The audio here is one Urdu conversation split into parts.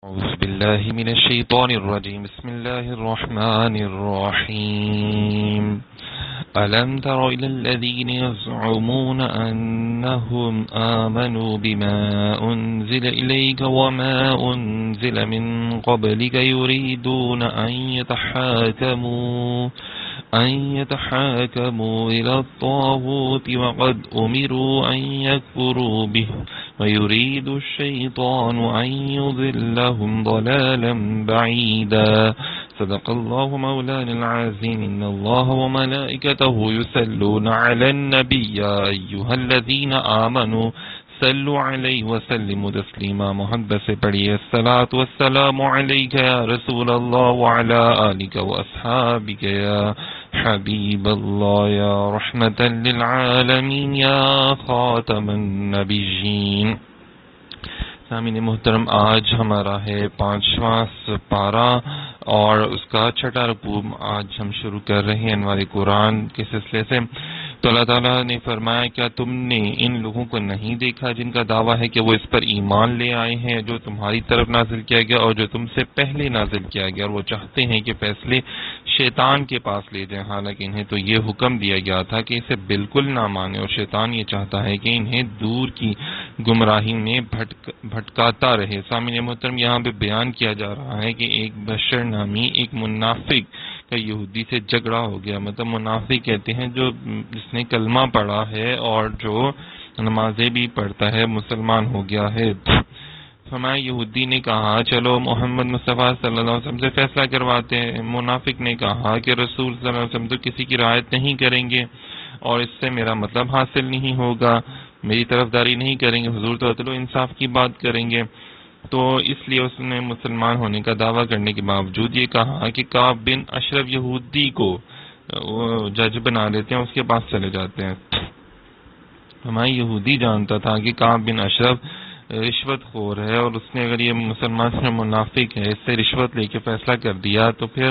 أعوذ بالله من الشيطان الرجيم. بسم الله الرحمن الرحيم. ألم تر إلى الذين يزعمون أنهم آمنوا بما أنزل إليك وما أنزل من قبلك يريدون أن يتحاكموا إلى الطاغوت وقد أمروا أن يكفروا به ويريد الشيطان أن يضلهم ضلالا بعيدا. صدق الله مولانا العظيم. إن الله وملائكته يصلون على النبي يا أيها الذين آمنوا صلوا علیہ وسلموا تسلیما. محبت سے پڑھیے الصلاۃ والسلام علیک یا رسول اللہ وعلی آلک واصحابک یا حبیب اللہ یا رحمتا للعالمین یا خاتم النبیین. سامعین محترم، آج ہمارا ہے 5واں پارہ اور اس کا 6واں رکوع آج ہم شروع کر رہے ہیں انوار قرآن کے سلسلے سے. تو اللہ تعالیٰ نے فرمایا، کیا تم نے ان لوگوں کو نہیں دیکھا جن کا دعویٰ ہے کہ وہ اس پر ایمان لے آئے ہیں جو تمہاری طرف نازل کیا گیا اور جو تم سے پہلے نازل کیا گیا، اور وہ چاہتے ہیں کہ فیصلے شیطان کے پاس لے جائیں، حالانکہ انہیں تو یہ حکم دیا گیا تھا کہ اسے بالکل نہ مانیں، اور شیطان یہ چاہتا ہے کہ انہیں دور کی گمراہی میں بھٹکاتا رہے. سامعین محترم، یہاں پہ بیان کیا جا رہا ہے کہ ایک بشر نامی ایک منافق کا یہودی سے جھگڑا ہو گیا. مطلب منافق کہتے ہیں جس نے کلمہ پڑھا ہے اور جو نمازیں بھی پڑھتا ہے، مسلمان ہو گیا ہے. ہمارے یہودی نے کہا چلو محمد مصطفیٰ صلی اللہ علیہ وسلم سے فیصلہ کرواتے ہیں. منافق نے کہا کہ رسول صلی اللہ علیہ وسلم تو کسی کی رعایت نہیں کریں گے اور اس سے میرا مطلب حاصل نہیں ہوگا، میری طرفداری نہیں کریں گے، حضور تو عدل و انصاف کی بات کریں گے. تو اس لیے اس نے مسلمان ہونے کا دعویٰ کرنے کے باوجود یہ کہا کہ کعب بن اشرف یہودی کو وہ جج بنا لیتے ہیں، اس کے پاس چلے جاتے ہیں. ہمارا یہودی جانتا تھا کہ کعب بن اشرف رشوت خور ہے، اور اس نے اگر یہ مسلمان سے منافق ہے، اس سے رشوت لے کے فیصلہ کر دیا تو پھر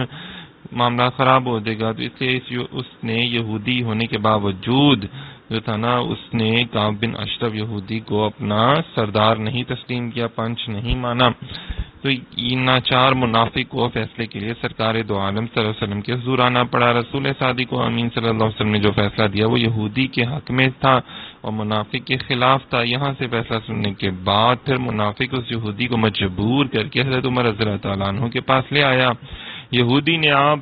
معاملہ خراب ہو جائے گا. تو اس لیے اس نے یہودی ہونے کے باوجود جو تھا نا، اس نے کعب بن اشرف یہودی کو اپنا سردار نہیں تسلیم کیا، پنچ نہیں مانا. تو یہ ناچار منافق کو فیصلے کے لیے سرکار دو عالم صلی اللہ علیہ وسلم کے حضور آنا پڑا. رسول صادق و امین صلی اللہ علیہ وسلم نے جو فیصلہ دیا وہ یہودی کے حق میں تھا اور منافق کے خلاف تھا. یہاں سے فیصلہ سننے کے بعد پھر منافق اس یہودی کو مجبور کر کے حضرت عمر رضی اللہ تعالیٰ عنہ کے پاس لے آیا. یہودی نے آپ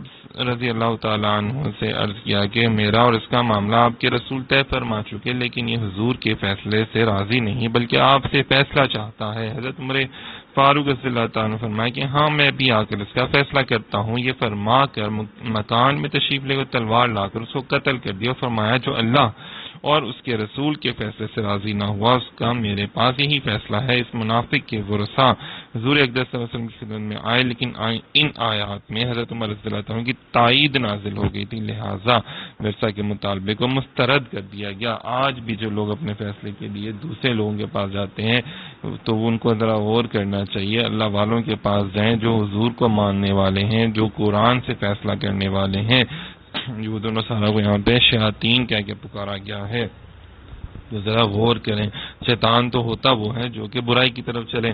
رضی اللہ تعالیٰ عنہ سے عرض کیا کہ میرا اور اس کا معاملہ آپ کے رسول طے فرما چکے، لیکن یہ حضور کے فیصلے سے راضی نہیں بلکہ آپ سے فیصلہ چاہتا ہے. حضرت عمر فاروق رضی اللہ تعالیٰ عنہ فرمایا کہ ہاں میں بھی آ کر اس کا فیصلہ کرتا ہوں. یہ فرما کر مکان میں تشریف لے کر تلوار لا کر اس کو قتل کر دیا. فرمایا جو اللہ اور اس کے رسول کے فیصلے سے راضی نہ ہوا اس کا میرے پاس یہی فیصلہ ہے. اس منافق کے ورثاء حضور اقدس صلی اللہ علیہ وسلم کی خدمت میں آئے، لیکن ان آیات میں حضرت عمر رضی اللہ تعالیٰ کی تائید نازل ہو گئی تھی، لہٰذا ورثہ کے مطالبے کو مسترد کر دیا گیا. آج بھی جو لوگ اپنے فیصلے کے لیے دوسرے لوگوں کے پاس جاتے ہیں تو ان کو ذرا غور کرنا چاہیے. اللہ والوں کے پاس جائیں جو حضور کو ماننے والے ہیں، جو قرآن سے فیصلہ کرنے والے ہیں. یہ دونوں سارا کو یہاں پہ شیاطین کہہ کے پکارا گیا ہے، تو ذرا غور کریں. شیطان تو ہوتا وہ ہے جو کہ برائی کی طرف چلے.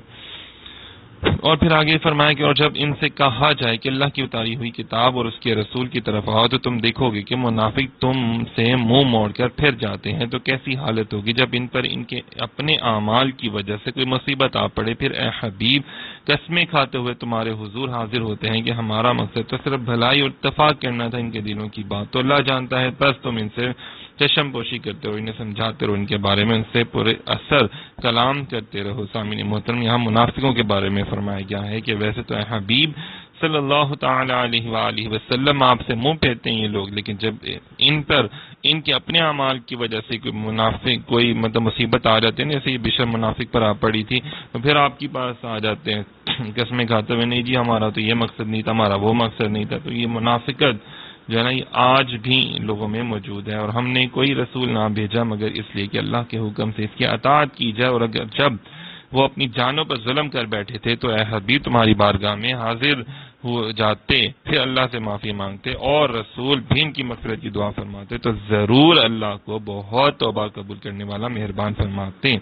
اور پھر آگے فرمایا کہ اور جب ان سے کہا جائے کہ اللہ کی اتاری ہوئی کتاب اور اس کے رسول کی طرف آؤ تو تم دیکھو گے کہ منافق تم سے منہ موڑ کر پھر جاتے ہیں. تو کیسی حالت ہوگی جب ان پر ان کے اپنے اعمال کی وجہ سے کوئی مصیبت آ پڑے. پھر اے حبیب قسمیں کھاتے ہوئے تمہارے حضور حاضر ہوتے ہیں کہ ہمارا مقصد تو صرف بھلائی اور اتفاق کرنا تھا ان کے دلوں کی بات تو اللہ جانتا ہے، بس تم ان سے چشم پوشی کرتے رہو، انہیں سمجھاتے رہو، ان کے بارے میں ان سے پورے اثر کلام کرتے رہو. سامعین محترم، یہاں منافقوں کے بارے میں فرمایا گیا ہے کہ ویسے تو اے حبیب صلی اللہ تعالی علیہ وآلہ وسلم آپ سے منہ پھیرتے ہیں یہ لوگ، لیکن جب ان پر ان کے اپنے اعمال کی وجہ سے کوئی مصیبت آ جاتی ہے، جیسے یہ بشر منافق پر آ پڑی تھی، تو پھر آپ کے پاس آ جاتے ہیں قسمیں کھاتے ہوئے، نہیں جی ہمارا تو یہ مقصد نہیں تھا، ہمارا وہ مقصد نہیں تھا. تو یہ منافقت جو ہے نا، یہ آج بھی لوگوں میں موجود ہے. اور ہم نے کوئی رسول نہ بھیجا مگر اس لیے کہ اللہ کے حکم سے اس کی اطاعت کی جائے. اور اگر جب وہ اپنی جانوں پر ظلم کر بیٹھے تھے تو اے حبیب تمہاری بارگاہ میں حاضر ہو جاتے، پھر اللہ سے معافی مانگتے اور رسول بھی ان کی مغفرت کی دعا فرماتے، تو ضرور اللہ کو بہت توبہ قبول کرنے والا مہربان فرماتے.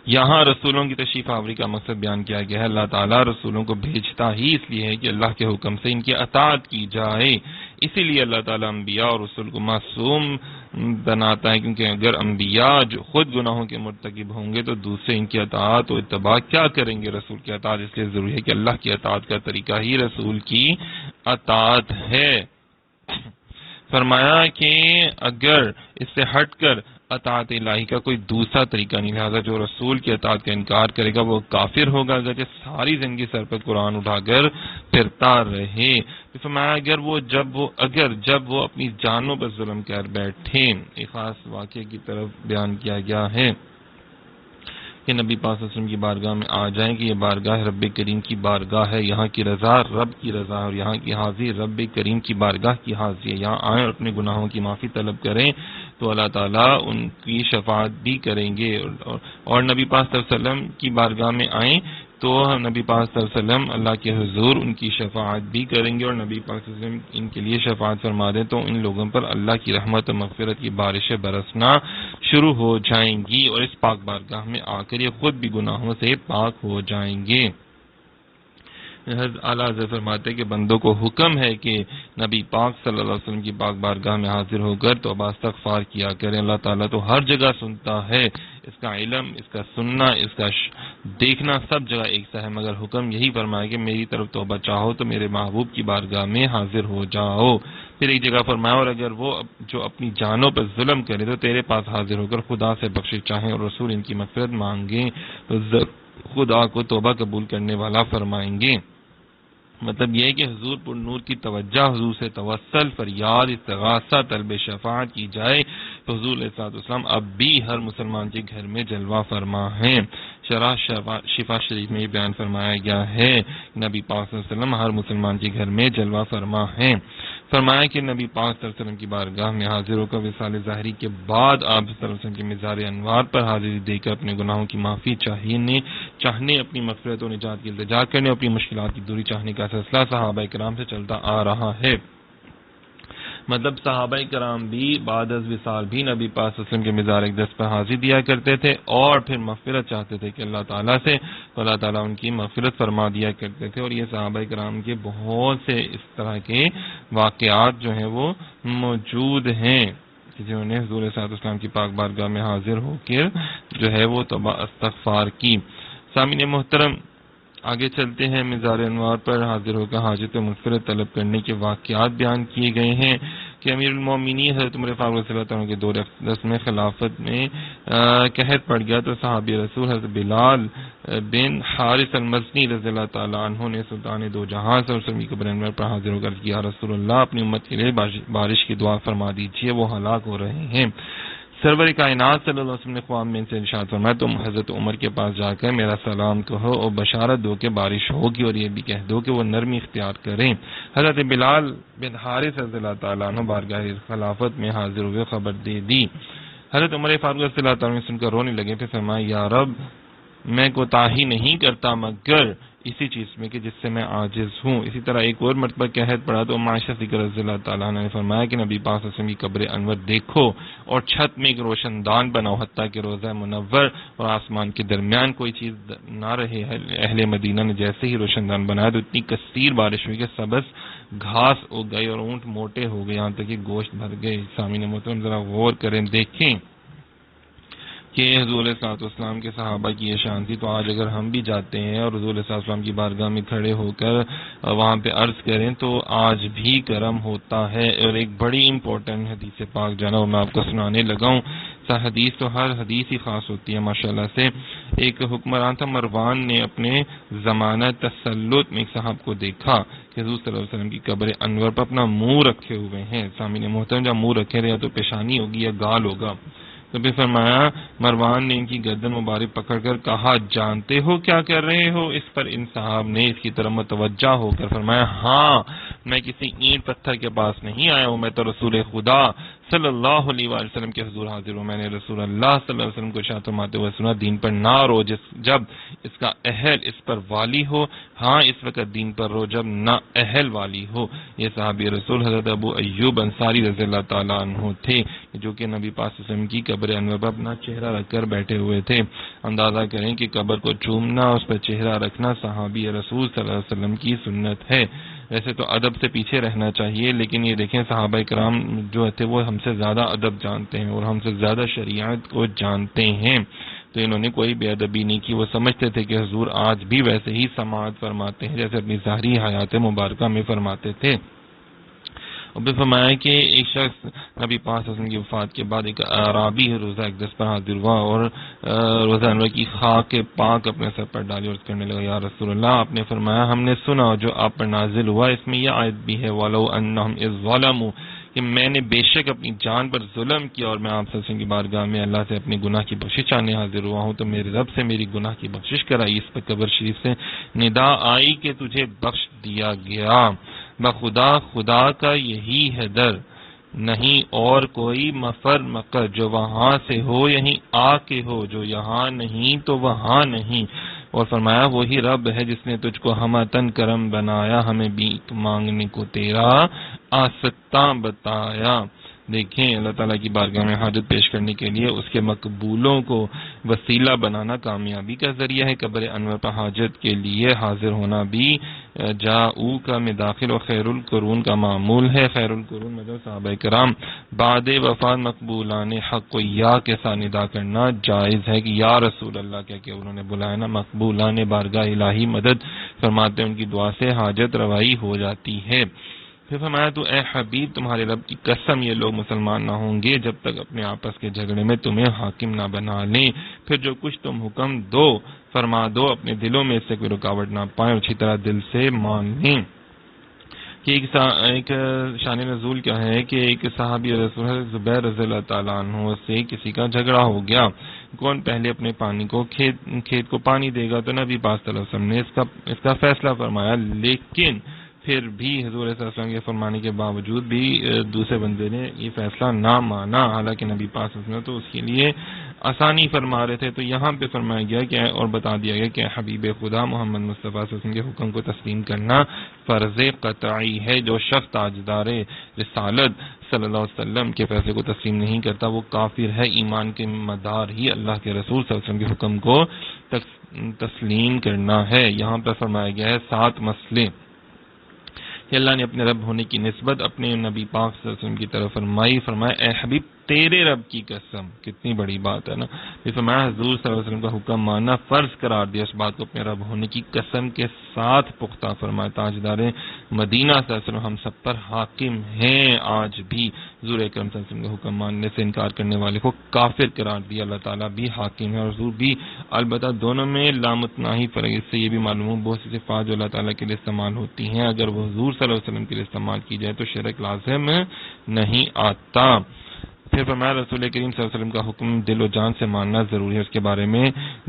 یہاں رسولوں کی تشریف آوری کا مقصد بیان کیا گیا ہے۔ اللہ تعالیٰ رسولوں کو بھیجتا ہی اس لیے ہے کہ اللہ کے حکم سے ان کی اطاعت کی جائے، اسی لیے اللہ تعالیٰ انبیاء اور رسول کو معصوم بناتا ہے، کیونکہ اگر انبیاء جو خود گناہوں کے مرتکب ہوں گے تو دوسرے ان کی اطاعت و اتباع کیا کریں گے؟ رسول کی اطاعت اس لیے ضروری ہے کہ اللہ کی اطاعت کا طریقہ ہی رسول کی اطاعت ہے۔ فرمایا کہ اگر اس سے ہٹ کر اطاعت الہی کا کوئی دوسرا طریقہ نہیں، لہٰذا جو رسول کی اطاعت کا انکار کرے گا وہ کافر ہوگا، اگرچہ ساری زندگی سر پر قرآن اٹھا کر پھرتا رہے۔ فرمایا جب وہ اپنی جانوں پر ظلم کر بیٹھے، ایک خاص واقعے کی طرف بیان کیا گیا ہے کہ نبی پاک صلی اللہ علیہ وسلم کی بارگاہ میں آ جائیں کہ یہ بارگاہ رب کریم کی بارگاہ ہے، یہاں کی رضا رب کی رضا ہے اور یہاں کی حاضری رب کریم کی بارگاہ کی حاضری ہے، یہاں آئیں اور اپنے گناہوں کی معافی طلب کریں تو اللہ تعالیٰ ان کی شفاعت بھی کریں گے، اور نبی پاک صلی اللہ علیہ وسلم کی بارگاہ میں آئیں تو نبی پاک صلی اللہ علیہ وسلم اللہ کے حضور ان کی شفاعت بھی کریں گے، اور نبی پاک صلی اللہ علیہ وسلم ان کے لیے شفاعت فرما دیں تو ان لوگوں پر اللہ کی رحمت و مغفرت کی بارشیں برسنا شروع ہو جائیں گی، اور اس پاک بارگاہ میں آ کر یہ خود بھی گناہوں سے پاک ہو جائیں گے۔ اعلیٰ حضرت فرماتے ہیں کہ بندوں کو حکم ہے کہ نبی پاک صلی اللہ علیہ وسلم کی پاک بارگاہ میں حاضر ہو کر توبہ استغفار کیا کریں۔ اللہ تعالیٰ تو ہر جگہ سنتا ہے، اس کا علم، اس کا سننا، اس کا دیکھنا سب جگہ ایک سا ہے، مگر حکم یہی فرمایا کہ میری طرف توبہ چاہو تو میرے محبوب کی بارگاہ میں حاضر ہو جاؤ۔ پھر ایک جگہ فرمایا اور اگر وہ جو اپنی جانوں پر ظلم کرے تو تیرے پاس حاضر ہو کر خدا سے بخشش چاہیں اور رسول ان کی مغفرت مانگیں تو خدا کو توبہ قبول کرنے والا فرمائیں گے۔ مطلب یہ ہے کہ حضور پر نور کی توجہ، حضور سے توسل، فریاد، استغاثہ، طلب شفاعت کی جائے تو حضور علیہ السلام اب بھی ہر مسلمان کے گھر میں جلوہ فرما ہیں۔ شرح شفا شریف میں یہ بیان فرمایا گیا ہے نبی پاک صلی اللہ علیہ وسلم ہر مسلمان کے گھر میں جلوہ فرما ہیں۔ فرمایا کہ نبی پاک صلی اللہ علیہ وسلم کی بارگاہ میں حاضر ہو کر وصال ظاہری کے بعد آپ صلی اللہ علیہ وسلم کے مزار انوار پر حاضری دے کر اپنے گناہوں کی معافی چاہنے اپنی مغفرت و نجات کی التجا کرنے اور اپنی مشکلات کی دوری چاہنے کا سلسلہ صحابہ کرام سے چلتا آ رہا ہے۔ مطلب صحابہ کرام بھی بعد از وصال بھی نبی پاک صلی اللہ علیہ وسلم کے مزار اقدس پر حاضری دیا کرتے تھے اور پھر مغفرت چاہتے تھے کہ اللہ تعالیٰ سے، تو اللہ تعالیٰ ان کی مغفرت فرما دیا کرتے تھے، اور یہ صحابہ کرام کے بہت سے اس طرح کے واقعات جو ہیں وہ موجود ہیں جنہوں نے حضور صلی اللہ علیہ وسلم کی پاک بارگاہ میں حاضر ہو کر جو ہے وہ توبہ استغفار کی۔ سامعین محترم، آگے چلتے ہیں۔ مزار انوار پر حاضر ہو کر حاجت مغفرت طلب کرنے کے واقعات بیان کیے گئے ہیں کہ امیر المومنین حضرت عمر فاروق رضی اللہ عنہ کے دور اقدس میں خلافت میں قحط پڑ گیا تو صحابی رسول حضرت بلال بن حارث المزنی رضی اللہ تعالیٰ عنہ نے سلطان دو جہاں سے وسلم قبر انور پر حاضر ہو کر کیا رسول اللہ اپنی امت کے لیے بارش کی دعا فرما دیجیے، وہ ہلاک ہو رہے ہیں۔ سرور کائنات صلی اللہ علیہ وسلم نے خواب میں سے ارشاد فرمایا تم حضرت عمر کے پاس جا کر میرا سلام کہو اور بشارت دو کہ بارش ہوگی، اور یہ بھی کہہ دو کہ وہ نرمی اختیار کریں۔ حضرت بلال بن حارث رضی اللہ تعالیٰ عنہ بارگاہ خلافت میں حاضر ہوئے خبر دے دی۔ حضرت عمر فاروق رضی اللہ تعالیٰ عنہ سن کر رونے لگے، پھر فرمایا یا رب میں کوتاہی نہیں کرتا مگر اسی چیز میں کہ جس سے میں عاجز ہوں۔ اسی طرح ایک اور مرتبہ قحط پڑا تو عائشہ صدیقہ رضی اللہ تعالیٰ عنہ نے فرمایا کہ نبی پاک صلی اللہ علیہ وسلم کی قبر انور دیکھو اور چھت میں ایک روشن دان بناؤ حتیٰ کہ روضہ منور اور آسمان کے درمیان کوئی چیز نہ رہے۔ اہل مدینہ نے جیسے ہی روشن دان بنایا تو اتنی کثیر بارش ہوئی کہ سبز گھاس اگ گئی اور اونٹ موٹے ہو گئے، یہاں تک کہ گوشت بھر گئے۔ سامعین محترم ذرا غور کریں، دیکھیں کہ حضور علیہ السلام کے صحابہ کی یہ شان تھی، تو آج اگر ہم بھی جاتے ہیں اور حضور علیہ السلام کی بارگاہ میں کھڑے ہو کر وہاں پہ عرض کریں تو آج بھی کرم ہوتا ہے۔ اور ایک بڑی امپورٹنٹ حدیث پاک جانا وہ میں آپ کو سنانے لگا ہوں۔ حدیث تو ہر حدیث ہی خاص ہوتی ہے ماشاءاللہ سے۔ ایک حکمران تھا مروان نے اپنے زمانہ تسلط میں ایک صاحب کو دیکھا کہ حضور صلی اللہ علیہ وسلم کی قبر انور پر اپنا منہ رکھے ہوئے ہیں۔ سامعین محترم، جب منہ رکھے رہے یا تو پیشانی ہوگی یا گال ہوگا، تو پھر فرمایا مروان نے ان کی گردن مبارک پکڑ کر کہا جانتے ہو کیا کر رہے ہو؟ اس پر ان صاحب نے اس کی طرف متوجہ ہو کر فرمایا ہاں میں کسی اینٹ پتھر کے پاس نہیں آیا ہوں، میں تو رسول خدا صلی اللہ علیہ وآلہ وسلم کے حضور حاضر ہوں۔ میں نے رسول اللہ صلی اللہ علیہ وسلم کو ارشاد فرماتے ہوئے سنا، دین پر نہ رو جب اس کا اہل اس پر والی ہو، ہاں اس وقت دین پر رو جب نہ اہل والی ہو۔ یہ صحابی رسول حضرت ابو ایوب انصاری رضی اللہ تعالیٰ عنہ تھے، جو کہ نبی پاک صلی اللہ علیہ وسلم کی قبر انور پر اپنا چہرہ رکھ کر بیٹھے ہوئے تھے۔ اندازہ کریں کہ قبر کو چومنا، اس پر چہرہ رکھنا صحابی رسول صلی اللہ علیہ وسلم کی سنت ہے۔ ویسے تو ادب سے پیچھے رہنا چاہیے، لیکن یہ دیکھیں صحابہ کرام جو تھے وہ ہم سے زیادہ ادب جانتے ہیں اور ہم سے زیادہ شریعت کو جانتے ہیں، تو انہوں نے کوئی بے ادبی نہیں کی۔ وہ سمجھتے تھے کہ حضور آج بھی ویسے ہی سماعت فرماتے ہیں جیسے اپنی ظاہری حیات مبارکہ میں فرماتے تھے۔ اور پھر فرمایا کہ ایک شخص نبی پاک صلی اللہ علیہ وسلم کی وفات کے بعد ایک اعرابی روزہ اقدس پر حاضر ہوا اور روزہ انور کی خاک پاک اپنے سر پر ڈالی اور کہنے لگا، یا رسول اللہ، آپ نے فرمایا ہم نے سنا جو آپ پر نازل ہوا اس میں یہ آیت بھی ہے، وَلَوْ أَنَّهُمْ إِذْ ظَلَمُوا، کہ میں نے بے شک اپنی جان پر ظلم کیا اور میں آپ صلی اللہ علیہ وسلم کی بارگاہ میں اللہ سے اپنی گناہ کی بخشش چاہنے حاضر ہوا ہوں تو میرے رب سے میری گناہ کی بخشش کرائی۔ اس پر قبر شریف سے ندا آئی کہ تجھے بخش دیا گیا، بخدا خدا کا یہی ہے در، نہیں اور کوئی مفر مکر، جو وہاں سے ہو یہیں آ کے ہو، جو یہاں نہیں تو وہاں نہیں۔ اور فرمایا وہی رب ہے جس نے تجھ کو ہمتن کرم بنایا، ہمیں بھیک مانگنے کو تیرا آستاں بتایا۔ دیکھیں اللہ تعالیٰ کی بارگاہ میں حاجت پیش کرنے کے لیے اس کے مقبولوں کو وسیلہ بنانا کامیابی کا ذریعہ ہے۔ قبر انور پر حاجت کے لیے حاضر ہونا بھی جاؤ کا میں داخل اور خیر القرون کا معمول ہے۔ خیر القرون مطلب صحابہ کرام بعد وفات مقبولان حق کو یا کے ساتھ ندا کرنا جائز ہے کہ یا رسول اللہ کہہ کے انہوں نے بلایا نا، مقبولان بارگاہ الہی مدد فرماتے ہیں، ان کی دعا سے حاجت روائی ہو جاتی ہے۔ پھر فرمایا تو اے حبیب تمہارے رب کی قسم یہ لوگ مسلمان نہ ہوں گے جب تک اپنے آپس کے جھگڑے میں تمہیں حاکم نہ بنا لیں، پھر جو کچھ تم حکم دو فرما دو، اپنے دلوں میں اس سے کوئی رکاوٹ نہ پائیں اور اچھی طرح دل سے مان لیں۔ کہ ایک شان نزول کیا ہے کہ ایک صحابی رسول زبیر رضی اللہ تعالیٰ عنہ سے کسی کا جھگڑا ہو گیا، کون پہلے اپنے پانی کو کھیت کو پانی دے گا، تو نبی پاک صلی اللہ علیہ وسلم نے اس کا فیصلہ فرمایا، لیکن پھر بھی حضور صلی اللہ علیہ وسلم کے فرمانے کے باوجود بھی دوسرے بندے نے یہ فیصلہ نہ مانا، حالانکہ نبی پاک صلی اللہ علیہ وسلم تو اس کے لیے آسانی فرما رہے تھے۔ تو یہاں پہ فرمایا گیا کہ اور بتا دیا گیا کہ حبیب خدا محمد مصطفیٰ صلی اللہ علیہ وسلم کے حکم کو تسلیم کرنا فرض قطعی ہے۔ جو شخص تاجدار رسالت صلی اللہ علیہ وسلم کے فیصلے کو تسلیم نہیں کرتا وہ کافر ہے۔ ایمان کے مدار ہی اللہ کے رسول صلی اللہ علیہ وسلم کے حکم کو تسلیم کرنا ہے۔ یہاں پر فرمایا گیا ہے 7 مسئلے کہ اللہ نے اپنے رب ہونے کی نسبت اپنے نبی پاک صلی اللہ علیہ وسلم کی طرف فرمایا اے حبیب تیرے رب کی قسم، کتنی بڑی بات ہے نا۔ پھر فرمایا حضور صلی اللہ علیہ وسلم کا حکم ماننا فرض قرار دیا، اس بات کو اپنے رب ہونے کی قسم کے ساتھ پختہ فرمایا۔ تاجدار مدینہ صلی اللہ علیہ وسلم ہم سب پر حاکم ہیں آج بھی۔ حضور اکرم صلی اللہ علیہ وسلم کا حکم ماننے سے انکار کرنے والے کو کافر قرار دیا، اللہ تعالیٰ بھی حاکم ہے اور حضور بھی، البتہ دونوں میں لامتناہی فرق۔ اس سے یہ بھی معلوم ہو بہت سی صفات جو اللہ تعالیٰ کے لیے استعمال ہوتی ہیں اگر وہ حضور صلی اللہ علیہ وسلم کے لیے استعمال کی جائے تو شرک لازم نہیں آتا۔ پھر فرمایا رسول کریم صلی اللہ علیہ وسلم کا حکم دل و جان سے ماننا ضروری ہے، اس کے بارے میں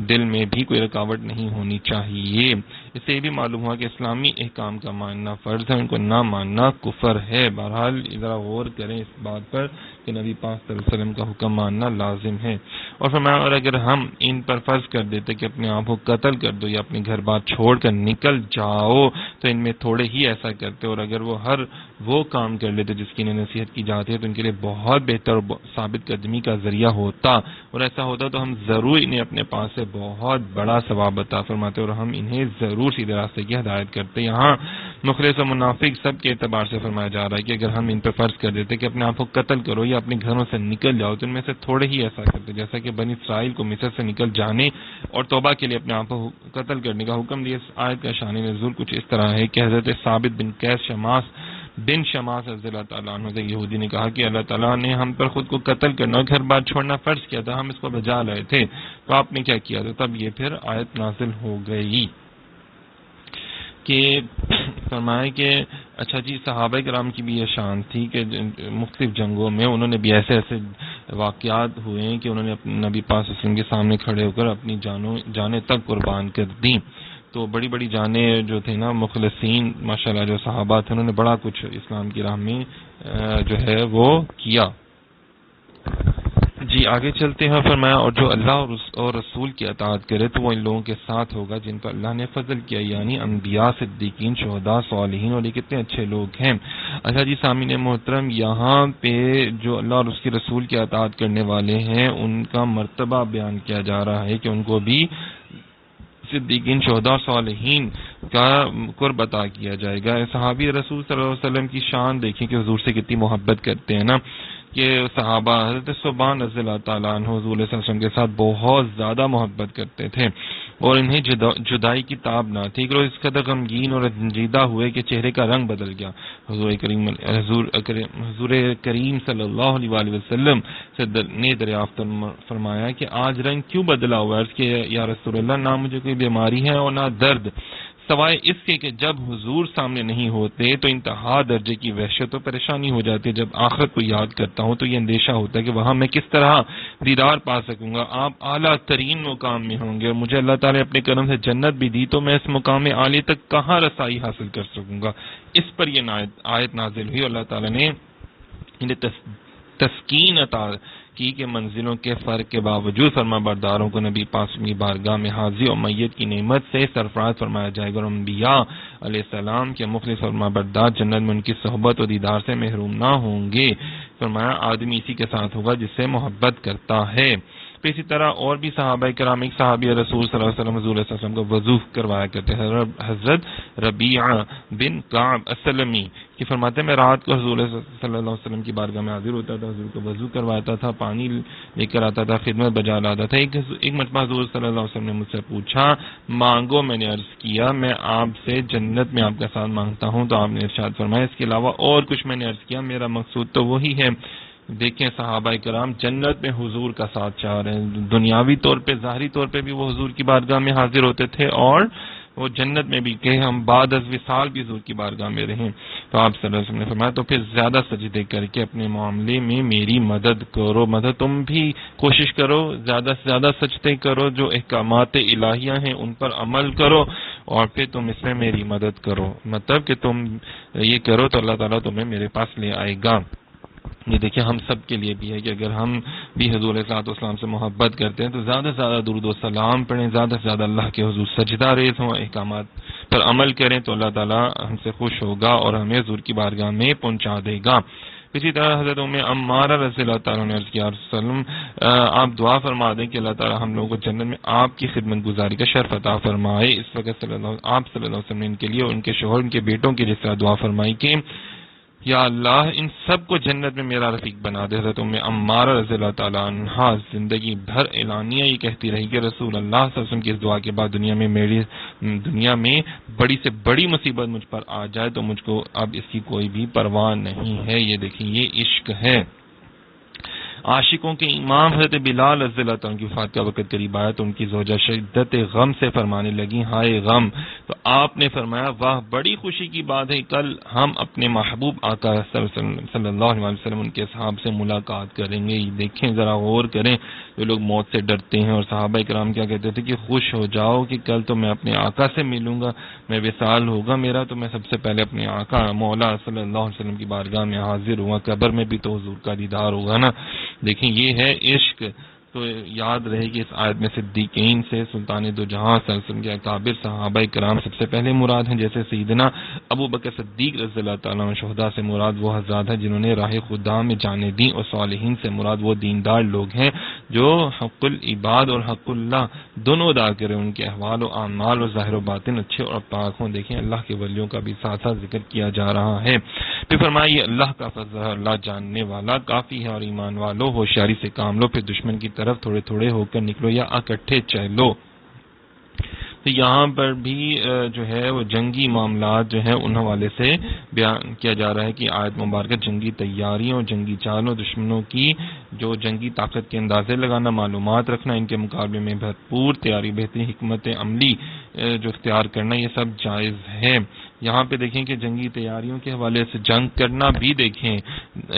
دل میں بھی کوئی رکاوٹ نہیں ہونی چاہیے۔ اس سے یہ بھی معلوم ہوا کہ اسلامی احکام کا ماننا فرض ہے، ان کو نہ ماننا کفر ہے۔ بہرحال ذرا غور کریں اس بات پر کہ نبی پاک صلی اللہ علیہ وسلم کا حکم ماننا لازم ہے۔ اور فرمایا اور اگر ہم ان پر فرض کر دیتے کہ اپنے آپ کو قتل کر دو یا اپنے گھر بار چھوڑ کر نکل جاؤ تو ان میں تھوڑے ہی ایسا کرتے، اور اگر وہ کام کر لیتے جس کی انہیں نصیحت کی جاتی ہے تو ان کے لیے بہت بہتر اور ثابت قدمی کا ذریعہ ہوتا، اور ایسا ہوتا تو ہم ضرور انہیں اپنے پاس سے بہت بڑا ثواب عطا فرماتے اور ہم انہیں ضرور سیدھے راستے کی ہدایت کرتے۔ یہاں مخلص و منافق سب کے اعتبار سے فرمایا جا رہا ہے کہ اگر ہم ان پر فرض کر دیتے کہ اپنے آپ کو قتل کرو یا اپنے گھروں سے نکل جاؤ تو ان میں سے تھوڑے ہی ایسا کرتے، جیسا کہ بنی اسرائیل کو مصر سے نکل جانے اور توبہ کے لیے اپنے آپ کو قتل کرنے کا حکم دیا۔ اس آیت کا شان نزول کچھ اس طرح ہے کہ حضرت ثابت بن قیس بن شماس رضی اللہ تعالیٰ عنہ سے یہودی نے کہا کہ اللہ تعالیٰ نے ہم پر خود کو قتل کرنا اور گھر بار چھوڑنا فرض کیا تھا، ہم اس کو بجا لائے تھے، تو آپ نے کیا کیا تھا؟ تب یہ پھر آیت نازل ہو گئی کہ فرمایا کہ اچھا جی صحابہ کرام کی بھی یہ شان تھی کہ مختلف جنگوں میں انہوں نے بھی ایسے واقعات ہوئے ہیں کہ انہوں نے اپنے نبی پاک صلی اللہ علیہ وسلم کے سامنے کھڑے ہو کر اپنی جانیں تک قربان کر دیں۔ تو بڑی بڑی جانیں جو تھے نا مخلصین ماشاءاللہ جو صحابہ تھے انہوں نے بڑا کچھ اسلام کی راہ میں جو ہے وہ کیا۔ جی آگے چلتے ہیں، فرمایا اور جو اللہ اور رسول کی اطاعت کرے تو وہ ان لوگوں کے ساتھ ہوگا جن پر اللہ نے فضل کیا، یعنی انبیاء، صدیقین، شہداء، صالحین، اور یہ کتنے اچھے لوگ ہیں۔ اچھا جی سامعین محترم، یہاں پہ جو اللہ اور اس کے رسول کی اطاعت کرنے والے ہیں ان کا مرتبہ بیان کیا جا رہا ہے کہ ان کو بھی صدیقین، شہداء، صالحین کا قرب عطا کیا جائے گا۔ صحابی رسول صلی اللہ علیہ وسلم کی شان دیکھیں کہ حضور سے کتنی محبت کرتے ہیں نا، کہ صحابہ حضرت صبان رضی اللہ تعالیٰ عنہ حضور صلی اللہ علیہ وسلم کے ساتھ بہت زیادہ محبت کرتے تھے اور انہیں جدائی کی تاب نہ تھی کہ وہ اس قدر غمگین اور رنجیدہ ہوئے کہ چہرے کا رنگ بدل گیا۔ حضور کریم صلی اللہ علیہ وسلم سے نے دریافت فرمایا کہ آج رنگ کیوں بدلا ہوا ہے؟ عرض کہ یا رسول اللہ نہ مجھے کوئی بیماری ہے اور نہ درد، سوائے اس کے کہ جب حضور سامنے نہیں ہوتے تو انتہا درجے کی وحشت و پریشانی ہو جاتی ہے۔ جب آخرت کو یاد کرتا ہوں تو یہ اندیشہ ہوتا ہے کہ وہاں میں کس طرح دیدار پا سکوں گا۔ آپ اعلیٰ ترین مقام میں ہوں گے اور مجھے اللہ تعالیٰ نے اپنے کرم سے جنت بھی دی تو میں اس مقام عالی تک کہاں رسائی حاصل کر سکوں گا۔ اس پر یہ آیت نازل ہوئی اور اللہ تعالیٰ نے انہیں تسکین عطا کی کہ منزلوں کے فرق کے باوجود فرما برداروں کو نبی پاک کی بارگاہ میں حاضری اور میت کی نعمت سے سرفراز فرمایا جائے گا اور انبیاء علیہ السلام کے مخلص فرما بردار جنت میں ان کی صحبت اور دیدار سے محروم نہ ہوں گے۔ فرمایا آدمی اسی کے ساتھ ہوگا جس سے محبت کرتا ہے۔ پھر اسی طرح اور بھی صحابہ کرام، ایک صحابی رسول صلی اللہ علیہ وسلم حضور صلی اللہ علیہ وسلم کو وضو کروایا کرتے ہیں، حضرت ربیعہ بن کعب السلمی کہ فرماتے ہیں میں رات کو حضور صلی اللہ علیہ وسلم کی بارگاہ میں حاضر ہوتا تھا، حضور کو وضو کرواتا تھا، پانی لے کر آتا تھا، خدمت بجا لاتا تھا۔ ایک مرتبہ حضور صلی اللہ علیہ وسلم نے مجھ سے پوچھا مانگو، میں نے عرض کیا میں آپ سے جنت میں آپ کا ساتھ مانگتا ہوں، تو آپ نے ارشاد فرمایا اس کے علاوہ اور کچھ؟ میں نے عرض کیا میرا مقصود تو وہی ہے۔ دیکھیں صحابہ کرام جنت میں حضور کا ساتھ چاہ رہے ہیں، دنیاوی طور پہ ظاہری طور پہ بھی وہ حضور کی بارگاہ میں حاضر ہوتے تھے اور وہ جنت میں بھی کہ ہم بعد از وصال بھی حضور کی بارگاہ میں رہیں۔ تو آپ صلی اللہ علیہ وسلم نے فرمایا تو پھر زیادہ سجدے کر کے اپنے معاملے میں میری مدد کرو، مدد تم بھی کوشش کرو، زیادہ سے زیادہ سجدے کرو، جو احکامات الہیہ ہیں ان پر عمل کرو اور پھر تم اس میں میری مدد کرو، مطلب کہ تم یہ کرو تو اللہ تعالیٰ تمہیں میرے پاس لے آئے گا۔ یہ دیکھیں ہم سب کے لیے بھی ہے کہ اگر ہم بھی حضور صلی اللہ علیہ وسلم سے محبت کرتے ہیں تو زیادہ سے زیادہ درود و سلام پڑھیں، زیادہ سے زیادہ اللہ کے حضور سجدہ ریز ہوں، احکامات پر عمل کریں تو اللہ تعالیٰ ہم سے خوش ہوگا اور ہمیں حضور کی بارگاہ میں پہنچا دے گا۔ اسی طرح حضرت ام عمارہ رضی اللہ تعالیٰ نے عرض کیا وسلم آپ دعا فرما دیں کہ اللہ تعالیٰ ہم لوگوں کو جنت میں آپ کی خدمت گزاری کا شرف عطا فرمائے۔ اس وقت آپ صلی اللہ علیہ وسلم نے ان کے لیے اور ان کے شوہر ان کے بیٹوں کی جس طرح دعا فرمائی کہ یا اللہ ان سب کو جنت میں میرا رفیق بنا دے۔ حضرت ام عمارہ رضی اللہ تعالیٰ عنہا زندگی بھر اعلانیہ یہ کہتی رہی کہ رسول اللہ صلی اللہ علیہ وسلم کی اس دعا کے بعد دنیا میں بڑی سے بڑی مصیبت مجھ پر آ جائے تو مجھ کو اب اس کی کوئی بھی پرواہ نہیں ہے۔ یہ دیکھیں یہ عشق ہے۔ عاشقوں کے امام حضرت بلال رضی اللہ تعالیٰ کی وفات کا وقت قریب آیا تو ان کی زوجہ شدت غم سے فرمانے لگی ہائے غم، تو آپ نے فرمایا واہ بڑی خوشی کی بات ہے، کل ہم اپنے محبوب آقا صلی اللہ علیہ وسلم ان کے اصحاب سے ملاقات کریں گے۔ دیکھیں ذرا غور کریں، جو لوگ موت سے ڈرتے ہیں، اور صحابہ کرام کیا کہتے تھے کہ خوش ہو جاؤ کہ کل تو میں اپنے آقا سے ملوں گا، میں وصال ہوگا میرا تو میں سب سے پہلے اپنے آقا مولا صلی اللہ علیہ وسلم کی بارگاہ میں حاضر ہوں گا، قبر میں بھی تو حضور کا دیدار ہوگا نا۔ دیکھیں یہ ہے عشق۔ تو یاد رہے کہ اس آیت میں صدیقین سے سلطان دو جہاں صلی اللہ علیہ وسلم کے اکابر صحابہ کرام سب سے پہلے مراد ہیں، جیسے سیدنا ابو بکر صدیق رضی اللہ تعالیٰ عنہ۔ شہداء سے مراد وہ حضرات ہیں جنہوں نے راہ خدا میں جانیں دیں، اور صالحین سے مراد وہ دیندار لوگ ہیں جو حق العباد اور حق اللہ دونوں ادا کریں، ان کے احوال و اعمال اور ظاہر و باطن اچھے اور پاک ہوں۔ دیکھیں اللہ کے ولیوں کا بھی ساتھ ساتھ ذکر کیا جا رہا ہے۔ پھر فرمایا یہ اللہ کا فضل ہے، اللہ جاننے والا کافی ہے، اور ایمان والو ہوشیاری سے کام لو، پھر دشمن کی طرف تھوڑے تھوڑے ہو کر نکلو یا اکٹھے چلو۔ تو یہاں پر بھی جو ہے وہ جنگی معاملات جو ہیں ان حوالے سے بیان کیا جا رہا ہے کہ آیت مبارکہ جنگی تیاریوں، جنگی چالوں، دشمنوں کی جو جنگی طاقت کے اندازے لگانا، معلومات رکھنا، ان کے مقابلے میں بھرپور تیاری، بہترین حکمت عملی جو اختیار کرنا، یہ سب جائز ہے۔ یہاں پہ دیکھیں کہ جنگی تیاریوں کے حوالے سے جنگ کرنا بھی دیکھیں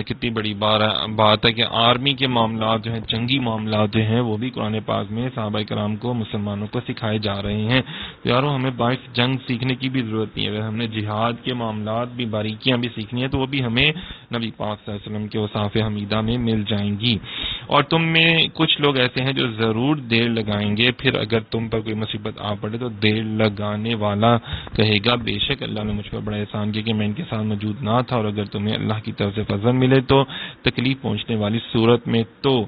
کتنی بڑی بات ہے کہ آرمی کے معاملات جو ہیں، جنگی معاملات جو ہیں، وہ بھی قرآن پاک میں صحابہ کرام کو، مسلمانوں کو سکھائے جا رہے ہیں۔ تو یارو ہمیں باعث جنگ سیکھنے کی بھی ضرورت نہیں ہے، اگر ہم نے جہاد کے معاملات بھی، باریکیاں بھی سیکھنی ہیں تو وہ بھی ہمیں نبی پاک صلی اللہ علیہ وسلم کے اوصاف حمیدہ میں مل جائیں گی۔ اور تم میں کچھ لوگ ایسے ہیں جو ضرور دیر لگائیں گے، پھر اگر تم پر کوئی مصیبت آ پڑے تو دیر لگانے والا کہے گا بے شک اللہ نے مجھ پر بڑا احسان کیا کہ میں ان کے ساتھ موجود نہ تھا، اور اگر تمہیں اللہ کی طرف سے فضل ملے تو تکلیف پہنچنے والی صورت میں تو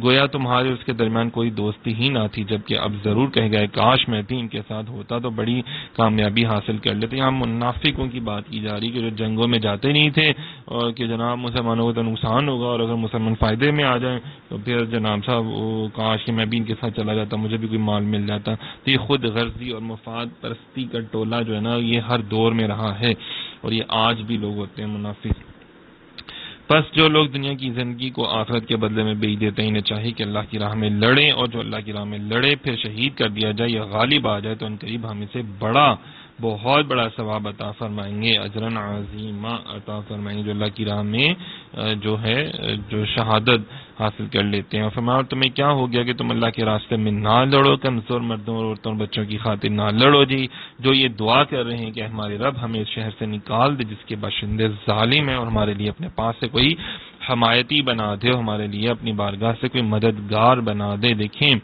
گویا تمہارے اس کے درمیان کوئی دوستی ہی نہ تھی، جبکہ اب ضرور کہے گا کاش میں بھی ان کے ساتھ ہوتا تو بڑی کامیابی حاصل کر لیتے۔ یہاں منافقوں کی بات کی جا رہی کہ جو جنگوں میں جاتے نہیں تھے، اور کہ جناب مسلمانوں کو تو نقصان ہوگا، اور اگر مسلمان فائدے میں آ جائیں تو پھر جناب صاحب کاش کہ میں بھی ان کے ساتھ چلا جاتا، مجھے بھی کوئی مال مل جاتا۔ تو یہ خود غرضی اور مفاد پرستی کا ٹولہ جو ہے نا، یہ ہر دور میں رہا ہے، اور یہ آج بھی لوگ ہوتے ہیں منافق۔ پس جو لوگ دنیا کی زندگی کو آخرت کے بدلے میں بیچ دیتے ہیں، انہیں چاہیے کہ اللہ کی راہ میں لڑیں، اور جو اللہ کی راہ میں لڑے پھر شہید کر دیا جائے یا غالب آ جائے تو ان قریب ہم اسے بہت بڑا ثواب عطا فرمائیں گے، اجرن عظیمہ عطا فرمائیں گے، جو اللہ کی راہ میں جو شہادت حاصل کر لیتے ہیں۔ اور فرمایا اور تمہیں کیا ہو گیا کہ تم اللہ کے راستے میں نہ لڑو، کمزور مردوں اور عورتوں اور بچوں کی خاطر نہ لڑو جی، جو یہ دعا کر رہے ہیں کہ ہمارے رب ہمیں اس شہر سے نکال دے جس کے باشندے ظالم ہیں، اور ہمارے لیے اپنے پاس سے کوئی حمایتی بنا دے، ہمارے لیے اپنی بارگاہ سے کوئی مددگار بنا دے۔ دیکھیں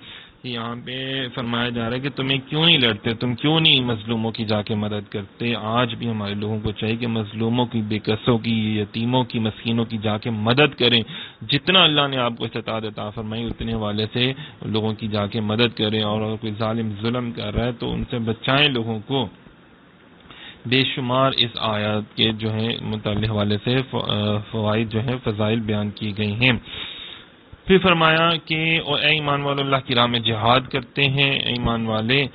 یہاں پہ فرمایا جا رہا ہے کہ تمہیں کیوں نہیں لڑتے، تم کیوں نہیں مظلوموں کی جا کے مدد کرتے۔ آج بھی ہمارے لوگوں کو چاہیے کہ مظلوموں کی، بے کسوں کی، یتیموں کی، مسکینوں کی جا کے مدد کریں، جتنا اللہ نے آپ کو استطاعت عطا فرمائی اتنے حوالے سے لوگوں کی جا کے مدد کریں، اور اگر کوئی ظالم ظلم کر رہا ہے تو ان سے بچائیں لوگوں کو۔ بے شمار اس آیات کے جو ہیں متعلق حوالے سے فوائد جو ہیں، فضائل بیان کی گئی ہیں۔ پھر فرمایا کہ اے ایمان والو اللہ کی راہ میں جہاد کرتے ہیں، ایمان والے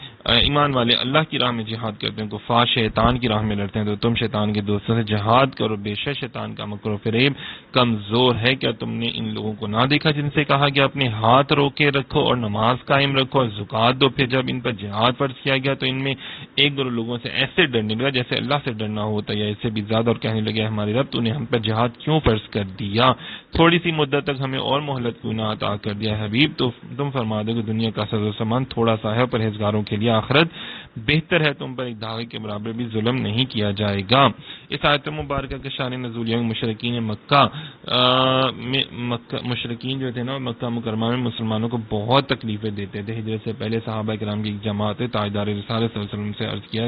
اللہ کی راہ میں جہاد کرتے ہیں، کفار شیطان کی راہ میں لڑتے ہیں تو تم شیطان کے دوستوں سے جہاد کرو، بے شک شیطان کا مکر و فریب کمزور ہے۔ کیا تم نے ان لوگوں کو نہ دیکھا جن سے کہا کہ اپنے ہاتھ روکے رکھو اور نماز قائم رکھو اور زکات دو، پھر جب ان پر جہاد فرض کیا گیا تو ان میں ایک دو لوگوں سے ایسے ڈرنے لگا جیسے اللہ سے ڈرنا ہوتا ہے یا اس سے بھی زیادہ، اور کہنے لگے ہمارے رب تو نے ہم پر جہاد کیوں فرض کر دیا، تھوڑی سی مدت تک ہمیں اور مہلت کیوں نہ عطا کر دیا حبیب، تو تم فرما دو کہ دنیا کا ساز و سامان تھوڑا سا ہے، پرہیزگاروں کے لیے آخرت بہتر ہے، تم پر ایک دھاگے کے برابر بھی ظلم نہیں کیا جائے گا۔ اس آیت مبارکہ کے شان نزول یعنی مشرکین جو تھے نا مکہ مکرمہ میں مسلمانوں کو بہت تکلیفیں دیتے تھے۔ ہجرت سے پہلے صحابہ کرام کی ایک جماعت تاجدار رسالت صلی اللہ علیہ وسلم سے عرض کیا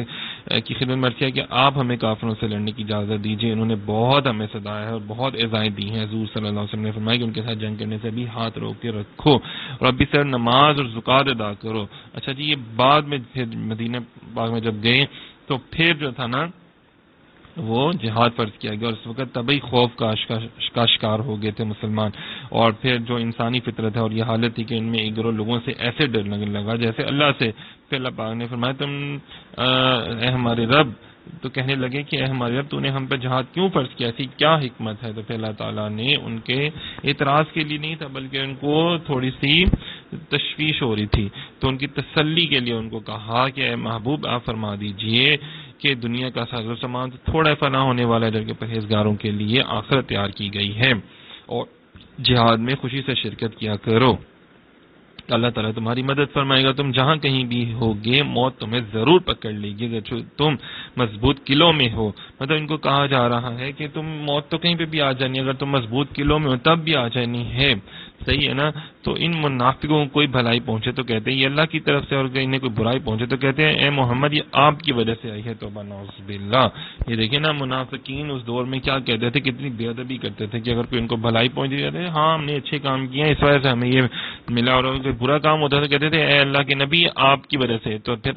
کی خدمت میں کیا کہ آپ ہمیں کافروں سے لڑنے کی اجازت دیجیے، انہوں نے بہت ہمیں صدایا ہے اور بہت ایذائیں دی ہیں۔ حضور صلی اللہ علیہ وسلم نے فرمایا کہ ان کے ساتھ جنگ کرنے سے بھی ہاتھ روک کے رکھو، اور اب بھی سر نماز اور زکات ادا کرو۔ اچھا جی، یہ بعد میں پھر مدینہ پاک میں جب گئے تو پھر جو تھا نا وہ جہاد فرض کیا گیا، اور اس وقت طبعی خوف کا شکار ہو گئے تھے مسلمان، اور پھر جو انسانی فطرت ہے اور یہ حالت تھی کہ ان میں ایک گروہ لوگوں سے ایسے ڈر لگنے لگا جیسے اللہ سے۔ پھر اللہ پاک نے فرمایا تم اے ہمارے رب، تو کہنے لگے کہ اے ہمارے رب تو نے ہم پہ جہاد کیوں فرض کیا، ایسی کیا حکمت ہے؟ تو پھر اللہ تعالیٰ نے ان کے اعتراض کے لیے نہیں تھا بلکہ ان کو تھوڑی سی تشویش ہو رہی تھی، تو ان کی تسلی کے لیے ان کو کہا کہ اے محبوب آپ فرما دیجئے کہ دنیا کا ساز و سامان تھوڑا فنا ہونے والا ہے، جبکہ پرہیزگاروں کے لیے آخرت تیار کی گئی ہے، اور جہاد میں خوشی سے شرکت کیا کرو، اللہ تعالیٰ تمہاری مدد فرمائے گا۔ تم جہاں کہیں بھی ہوگے موت تمہیں ضرور پکڑ لے گی اگر تم مضبوط قلعوں میں ہو۔ مطلب ان کو کہا جا رہا ہے کہ تم موت تو کہیں پہ بھی آ جانی، اگر تم مضبوط قلعوں میں ہو تب بھی آ جانی ہے، صحیح ہے نا؟ تو ان منافقوں کو کوئی بھلائی پہنچے تو کہتے ہیں یہ اللہ کی طرف سے، اور انہیں کوئی برائی پہنچے تو کہتے ہیں اے محمد یہ آپ کی وجہ سے آئی ہے، توبہ نعوذ باللہ۔ یہ دیکھیں نا منافقین اس دور میں کیا کہتے تھے، کتنی بے ادبی کرتے تھے کہ اگر کوئی ان کو بھلائی پہنچی جاتی ہے ہاں ہم نے اچھے کام کیے ہیں اس وجہ سے ہمیں یہ ملا، اور کوئی برا کام ہوتا تھا کہتے تھے اے اللہ کے نبی آپ کی وجہ سے۔ تو پھر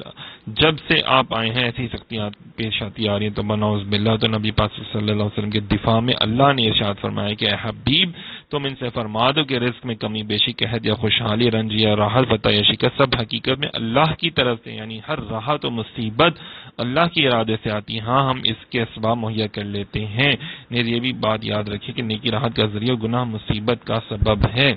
جب سے آپ آئے ہیں ایسی سختیاں پیش آتی آ رہی ہیں، توبہ نعوذ باللہ۔ تو نبی پاک صلی اللہ علیہ وسلم کے دفاع میں اللہ نے ارشاد فرمایا کہ اے حبیب تم ان سے فرما دو کہ رزق میں کمی بیشی، قحط یا خوشحالی، رنج یا راحت، فتح یا شکست سب حقیقت میں اللہ کی طرف سے، یعنی ہر راحت و مصیبت اللہ کے ارادے سے آتی ہے، ہاں ہم اس کے اسباب مہیا کر لیتے ہیں۔ یہ بھی بات یاد رکھیں کہ نیکی راحت کا ذریعہ، گناہ مصیبت کا سبب ہے۔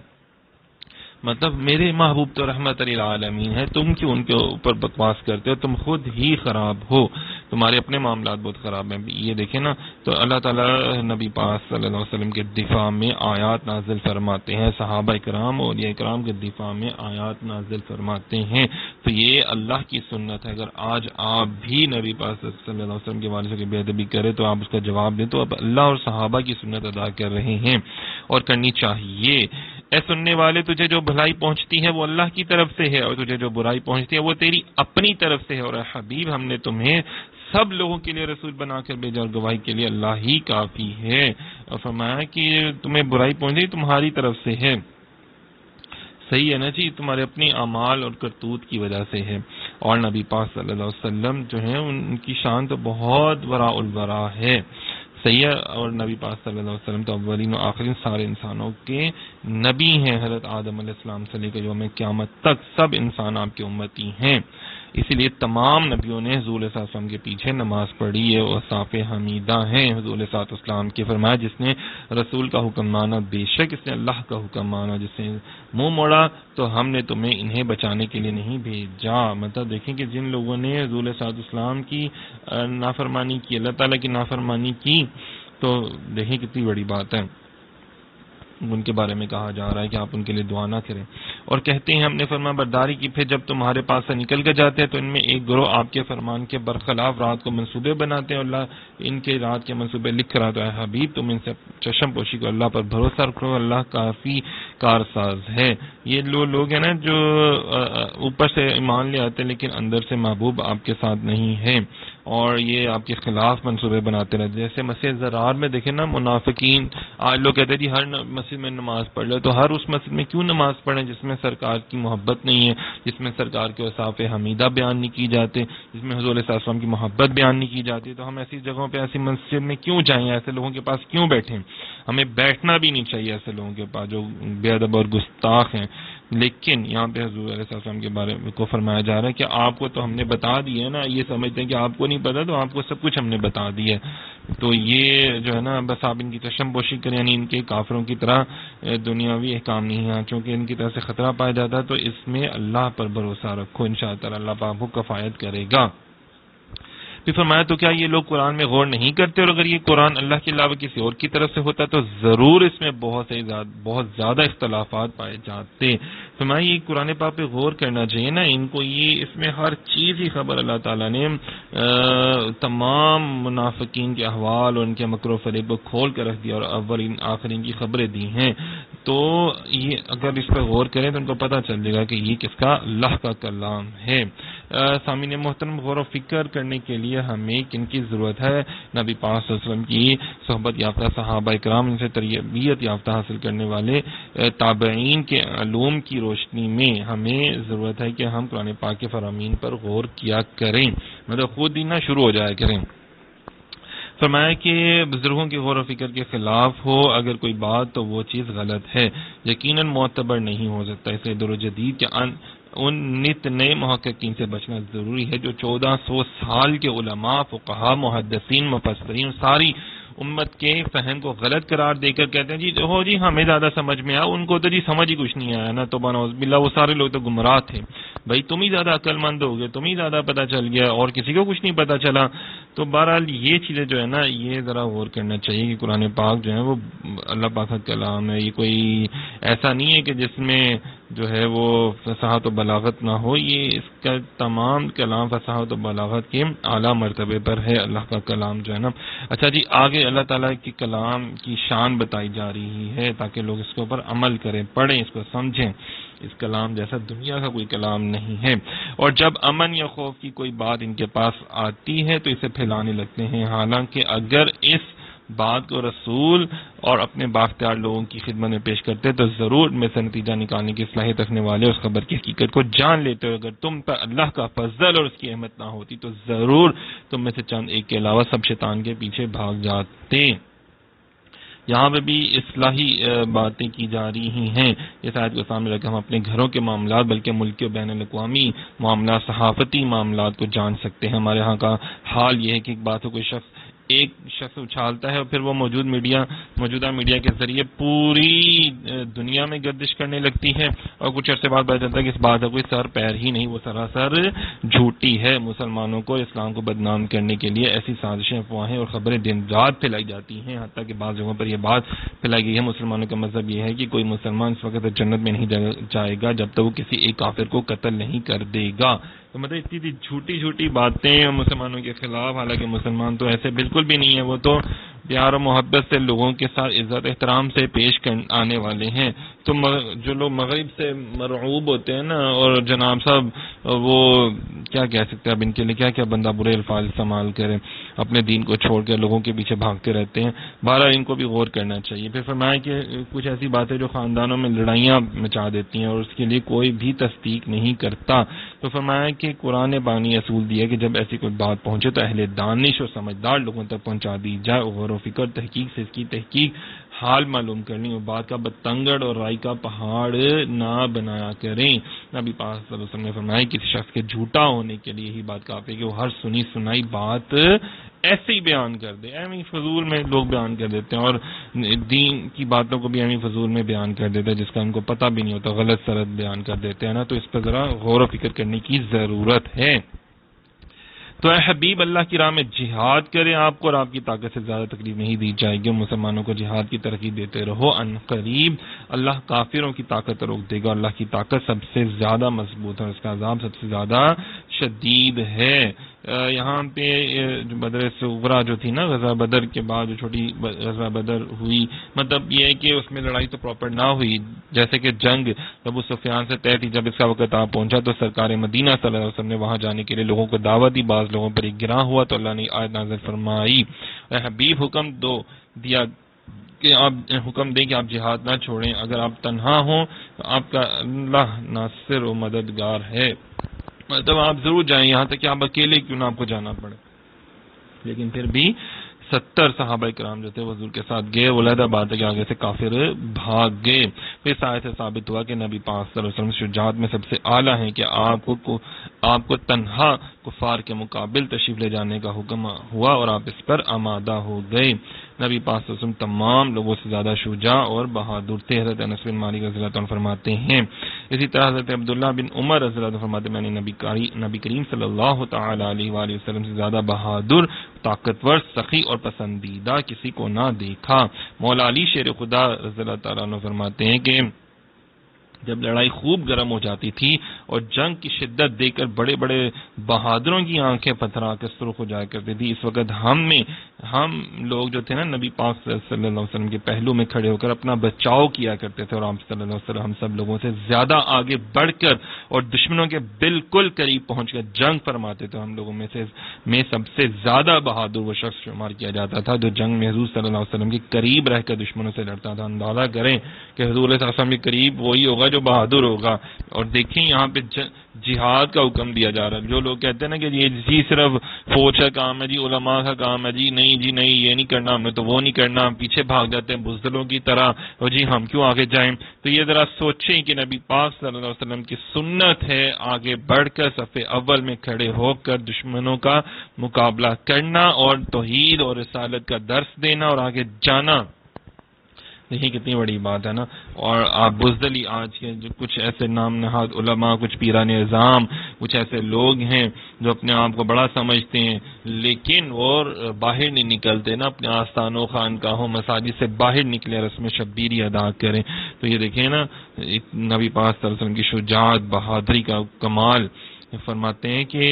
مطلب میرے محبوب تو رحمت للعالمین ہے، تم کیوں ان کے اوپر بکواس کرتے ہو، تم خود ہی خراب ہو۔ تمہارے اپنے معاملات بہت خراب ہیں. یہ دیکھیں نا, تو اللہ تعالیٰ نبی پاک صلی اللہ علیہ وسلم کے دفاع میں آیات نازل فرماتے ہیں, صحابہ کرام اور اولیاء کرام کے دفاع میں آیات نازل فرماتے ہیں. تو یہ اللہ کی سنت ہے. اگر آج آپ بھی نبی پاک صلی اللہ علیہ وسلم کے والد کی بے ادبی کرے تو آپ اس کا جواب دیں, تو اب اللہ اور صحابہ کی سنت ادا کر رہے ہیں اور کرنی چاہیے. اے سننے والے, تجھے جو بھلائی پہنچتی ہے وہ اللہ کی طرف سے ہے, اور تجھے جو برائی پہنچتی ہے وہ تیری اپنی طرف سے ہے. اور اے حبیب, ہم نے تمہیں سب لوگوں کے لیے رسول بنا کر بھیجا, اور گواہی کے لیے اللہ ہی کافی ہے. اور فرمایا کہ تمہیں برائی پہنچی تمہاری طرف سے ہے. صحیح ہے نا جی, تمہارے اپنی اعمال اور کرتوت کی وجہ سے ہے. اور نبی پاک صلی اللہ علیہ وسلم جو ہیں ان کی شان تو بہت وراء الورا ہے. صحیح ہے. اور نبی پاک صلی اللہ علیہ وسلم تو اولین و آخرین سارے انسانوں کے نبی ہیں. حضرت آدم علیہ السلام سے لے کر یوم قیامت تک سب انسان آپ کے امتی ہیں. اسی لیے تمام نبیوں نے حضور صلی اللہ علیہ وسلم کے پیچھے نماز پڑھی ہے, اور صاف حمیدہ ہیں حضور صلی اللہ علیہ وسلم کے. فرمایا جس نے رسول کا حکم مانا بے شک اس نے اللہ کا حکم مانا, جس نے منہ موڑا تو ہم نے تمہیں انہیں بچانے کے لیے نہیں بھیجا. مطلب دیکھیں کہ جن لوگوں نے حضور صلی اللہ علیہ وسلم کی نافرمانی کی, اللہ تعالیٰ کی نافرمانی کی, تو دیکھیں کتنی بڑی بات ہے. ان کے بارے میں کہا جا رہا ہے کہ آپ ان کے لیے دعا نہ کریں. اور کہتے ہیں ہم نے فرما برداری کی, پھر جب تمہارے پاس سے نکل کر جاتے ہیں تو ان میں ایک گروہ آپ کے فرمان کے برخلاف رات کو منصوبے بناتے ہیں, اور اللہ ان کے رات کے منصوبے لکھ رہا. تو اے حبیب, تم ان سے چشم پوشی کو اللہ پر بھروسہ رکھو, اللہ کافی کارساز ہے. یہ لوگ ہیں نا جو اوپر سے ایمان لے آتے ہیں لیکن اندر سے محبوب آپ کے ساتھ نہیں ہے, اور یہ آپ کے خلاف منصوبے بناتے رہتے. جیسے مسجد زرار میں دیکھیں نا, منافقین آج لوگ کہتے ہیں جی ہر مسجد میں نماز پڑھ لو. تو ہر اس مسجد میں کیوں نماز پڑھیں جس میں سرکار کی محبت نہیں ہے, جس میں سرکار کے اوصاف حمیدہ بیان نہیں کی جاتے, جس میں حضور صلی اللہ علیہ وسلم کی محبت بیان نہیں کی جاتی. تو ہم ایسی جگہوں پہ, ایسی مسجد میں کیوں جائیں, ایسے لوگوں کے پاس کیوں بیٹھیں. ہمیں بیٹھنا بھی نہیں چاہیے ایسے لوگوں کے پاس جو بے ادب اور گستاخ ہیں. لیکن یہاں پہ حضور علیہ السلام کے بارے میں کو فرمایا جا رہا ہے کہ آپ کو تو ہم نے بتا دیا ہے نا, یہ سمجھتے ہیں کہ آپ کو نہیں پتا, تو آپ کو سب کچھ ہم نے بتا دیا. تو یہ جو ہے نا, بس آپ ان کی چشم پوشی کریں, یعنی ان کے کافروں کی طرح دنیاوی احکام نہیں ہیں. چونکہ ان کی طرف سے خطرہ پایا جاتا ہے, تو اس میں اللہ پر بھروسہ رکھو, انشاءاللہ اللہ پاک کو کفایت کرے گا. پھر فرمایا تو کیا یہ لوگ قرآن میں غور نہیں کرتے, اور اگر یہ قرآن اللہ کے علاوہ کسی اور کی طرف سے ہوتا تو ضرور اس میں بہت زیادہ اختلافات پائے جاتے. فرمایا یہ قرآن پاک پہ غور کرنا چاہیے نا ان کو. یہ اس میں ہر چیز کی خبر اللہ تعالیٰ نے تمام منافقین کے احوال اور ان کے مکر و فریب کو کھول کر رکھ دیا, اور اولین آخرین کی خبریں دی ہیں. تو یہ اگر اس پہ غور کریں تو ان کو پتہ چل جائے گا کہ یہ کس کا, اللہ کا کلام ہے. سامعین محترم, غور و فکر کرنے کے لیے ہمیں کن کی ضرورت ہے؟ نبی پاک صلی اللہ علیہ وسلم کی صحبت یافتہ صحابہ کرام, ان سے تربیت یافتہ حاصل کرنے والے تابعین کے علوم کی روشنی میں ہمیں ضرورت ہے کہ ہم قرآن پاک کے فرامین پر غور کیا کریں, مطلب خود ہی نہ شروع ہو جایا کریں. فرمایا کہ بزرگوں کے غور و فکر کے خلاف ہو اگر کوئی بات تو وہ چیز غلط ہے, یقیناً معتبر نہیں ہو سکتا. اسے دور جدید کے ان نت نئے محققین سے بچنا ضروری ہے جو 1400 سال کے علماء, فقہاء, محدثین, مفسرین ساری امت کے فہم کو غلط قرار دے کر کہتے ہیں جی ہمیں زیادہ سمجھ میں آیا, ان کو تو جی سمجھ ہی کچھ نہیں آیا نا, تو بنعوذ باللہ وہ سارے لوگ تو گمراہ تھے. بھائی تم ہی زیادہ عقل مند ہو گئے, تم ہی زیادہ پتہ چل گیا, اور کسی کو کچھ نہیں پتہ چلا. تو بہرحال یہ چیزیں جو ہے نا, یہ ذرا غور کرنا چاہیے کہ قرآن پاک جو ہے وہ اللہ پاک کا کلام ہے. یہ کوئی ایسا نہیں ہے کہ جس میں جو ہے وہ فصاحت و بلاغت نہ ہو. یہ اس کا تمام کلام فصاحت و بلاغت کے اعلیٰ مرتبے پر ہے, اللہ کا کلام جو ہے نا. اچھا جی, آگے اللہ تعالیٰ کے کلام کی شان بتائی جا رہی ہے تاکہ لوگ اس کے اوپر عمل کریں, پڑھیں, اس کو سمجھیں. اس کلام جیسا دنیا کا کوئی کلام نہیں ہے. اور جب امن یا خوف کی کوئی بات ان کے پاس آتی ہے تو اسے پھیلانے لگتے ہیں, حالانکہ اگر اس بات کو رسول اور اپنے بااختیار لوگوں کی خدمت میں پیش کرتے تو ضرور میں سے نتیجہ نکالنے کی صلاحیت رکھنے والے اس خبر کی حقیقت کو جان لیتے ہو. اگر تم پر اللہ کا فضل اور اس کی احمد نہ ہوتی تو ضرور تم میں سے چند ایک کے علاوہ سب شیطان کے پیچھے بھاگ جاتے. یہاں پہ بھی اصلاحی باتیں کی جا رہی ہیں. اس آیت کو سامنے رکھ ہم اپنے گھروں کے معاملات بلکہ ملکی و بین الاقوامی معاملات, صحافتی معاملات کو جان سکتے ہیں. ہمارے ہاں کا حال یہ ہے کہ ایک بات ہو, کوئی شخص ایک شخص اچھالتا ہے اور پھر وہ موجودہ میڈیا کے ذریعے پوری دنیا میں گردش کرنے لگتی ہے، اور کچھ عرصے بعد پتہ چلتا ہے کہ اس بات کا کوئی سر پیر ہی نہیں، وہ سراسر جھوٹی ہے۔ مسلمانوں کو، اسلام کو بدنام کرنے کے لیے ایسی سازشیں، افواہیں اور خبریں دن رات پھیلائی جاتی ہیں، حتیٰ کہ بعض جگہوں پر یہ بات پھیلائی گئی ہے مسلمانوں کا مذہب یہ ہے کہ کوئی مسلمان اس وقت جنت میں نہیں جائے گا جب تک وہ کسی ایک کافر کو قتل نہیں کر دے گا۔ تو مطلب اتنی جھوٹی باتیں مسلمانوں کے خلاف، حالانکہ مسلمان تو ایسے بالکل بھی نہیں ہے، وہ تو پیار و محبت سے لوگوں کے ساتھ عزت احترام سے پیش آنے والے ہیں۔ تو جو لوگ مغرب سے مرعوب ہوتے ہیں نا، اور جناب صاحب وہ کیا کہہ سکتے ہیں اب ان کے لیے، کیا بندہ برے الفاظ استعمال کرے، اپنے دین کو چھوڑ کے لوگوں کے پیچھے بھاگتے رہتے ہیں۔ بہرحال ان کو بھی غور کرنا چاہیے۔ پھر فرمایا کہ کچھ ایسی باتیں جو خاندانوں میں لڑائیاں مچا دیتی ہیں اور اس کے لیے کوئی بھی تصدیق نہیں کرتا، تو فرمایا کہ قرآن بانی اصول دیا کہ جب ایسی کوئی بات پہنچے تو اہل دانش اور سمجھدار لوگوں تک پہنچا دی جائے، غور و فکر تحقیق سے اس کی تحقیق حال معلوم کرنی، اور بات کا بتنگڑ اور رائی کا پہاڑ نہ بنایا کریں۔ نبی پاک صلی اللہ علیہ وسلم نے فرمایا کسی شخص کے جھوٹا ہونے کے لیے یہی بات کافی ہے کہ وہ ہر سنی سنائی بات ایسے ہی بیان کر دے، ایویں فضول میں لوگ بیان کر دیتے ہیں، اور دین کی باتوں کو بھی ایویں فضول میں بیان کر دیتے ہیں جس کا ان کو پتہ بھی نہیں ہوتا، غلط سرد بیان کر دیتے ہیں نا، تو اس پر ذرا غور و فکر کرنے کی ضرورت ہے۔ تو اے حبیب، اللہ کی راہ میں جہاد کریں، آپ کو اور آپ کی طاقت سے زیادہ تکلیف نہیں دی جائے گی، مسلمانوں کو جہاد کی ترغیب دیتے رہو، ان قریب اللہ کافروں کی طاقت روک دے گا، اللہ کی طاقت سب سے زیادہ مضبوط ہے، اس کا عذاب سب سے زیادہ شدید ہے۔ یہاں پہ جو بدر صغریٰ جو تھی نا، غزوہ بدر کے بعد جو چھوٹی غزوہ بدر ہوئی، مطلب یہ ہے کہ اس میں لڑائی تو پراپر نہ ہوئی، جیسے کہ جنگ ابو سفیان سے طے تھی، جب اس کا وقت آ پہنچا تو سرکار مدینہ صلی اللہ علیہ وسلم نے وہاں جانے کے لیے لوگوں کو دعوت دی، بعض لوگوں پر ایک گراں ہوا تو اللہ نے آیت نازل فرمائی، اے حبیب دیا کہ آپ حکم دیں کہ آپ جہاد نہ چھوڑیں، اگر آپ تنہا ہوں تو آپ کا اللہ ناصر و مددگار ہے، مطلب آپ ضرور جائیں، یہاں تک کہ آپ اکیلے کیوں نہ آپ کو جانا پڑے۔ لیکن پھر بھی 70 صحابہ کرام جو تھے حضور کے ساتھ گئے، علیحدہ بات ہے کہ آگے سے کافر بھاگ گئے۔ پھر اس آیت سے ثابت ہوا کہ نبی پاک صلی اللہ علیہ وسلم شجاعت میں سب سے اعلیٰ ہیں کہ آپ کو تنہا کفار کے مقابل تشریف لے جانے کا حکم ہوا اور آپ اس پر آمادہ ہو گئے۔ نبی پاک صلی اللہ علیہ وسلم تمام لوگوں سے زیادہ شجاع اور بہادر تھے، حضرت انس بن مالک رضی اللہ عنہ فرماتے ہیں۔ اسی طرح حضرت عبداللہ بن عمر رضی اللہ عنہ فرماتے ہیں میں نے نبی کریم صلی اللہ تعالی علیہ وآلہ وسلم سے زیادہ بہادر، طاقتور، سخی اور پسندیدہ کسی کو نہ دیکھا۔ مولا علی شیر خدا رضی اللہ تعالیٰ عنہ فرماتے ہیں کہ جب لڑائی خوب گرم ہو جاتی تھی اور جنگ کی شدت دیکھ کر بڑے بڑے بہادروں کی آنکھیں پتھرا کر سرخ ہو جایا کرتی تھی، اس وقت ہم لوگ جو تھے نا نبی پاک صلی اللہ علیہ وسلم کے پہلو میں کھڑے ہو کر اپنا بچاؤ کیا کرتے تھے، اور آپ صلی اللہ علیہ وسلم ہم سب لوگوں سے زیادہ آگے بڑھ کر اور دشمنوں کے بالکل قریب پہنچ کر جنگ فرماتے تھے۔ ہم لوگوں میں سب سے زیادہ بہادر وہ شخص شمار کیا جاتا تھا جو جنگ میں حضور صلی اللہ علیہ وسلم کے قریب رہ کر دشمنوں سے لڑتا تھا۔ اندازہ کریں کہ حضور صلی اللہ علیہ وسلم کے قریب وہی ہوگا جو بہادر ہوگا۔ اور دیکھیں یہاں پہ جہاد کا حکم دیا جا رہا ہے۔ جو لوگ کہتے ہیں نا کہ یہ صرف فوج کا کام ہے، علماء کا کام ہے، نہیں یہ نہیں کرنا، ہم نے تو وہ نہیں کرنا، ہم پیچھے بھاگ جاتے ہیں بزدلوں کی طرح، اور ہم کیوں آگے جائیں؟ تو یہ ذرا سوچیں کہ نبی پاک صلی اللہ علیہ وسلم کی سنت ہے آگے بڑھ کر صف اول میں کھڑے ہو کر دشمنوں کا مقابلہ کرنا اور توحید اور رسالت کا درس دینا اور آگے جانا۔ دیکھیں کتنی بڑی بات ہے نا۔ اور آپ بزدلی آج کے جو کچھ ایسے نام نہاد علماء، کچھ پیران اعظام، کچھ ایسے لوگ ہیں جو اپنے آپ کو بڑا سمجھتے ہیں لیکن وہ باہر نہیں نکلتے نا، اپنے آستانوں، خانقاہوں، مساجد سے باہر نکلے، رسم شبیری ادا کریں۔ تو یہ دیکھیں نا نبی پاک صلی اللہ علیہ وسلم کی شجاعت، بہادری کا کمال۔ فرماتے ہیں کہ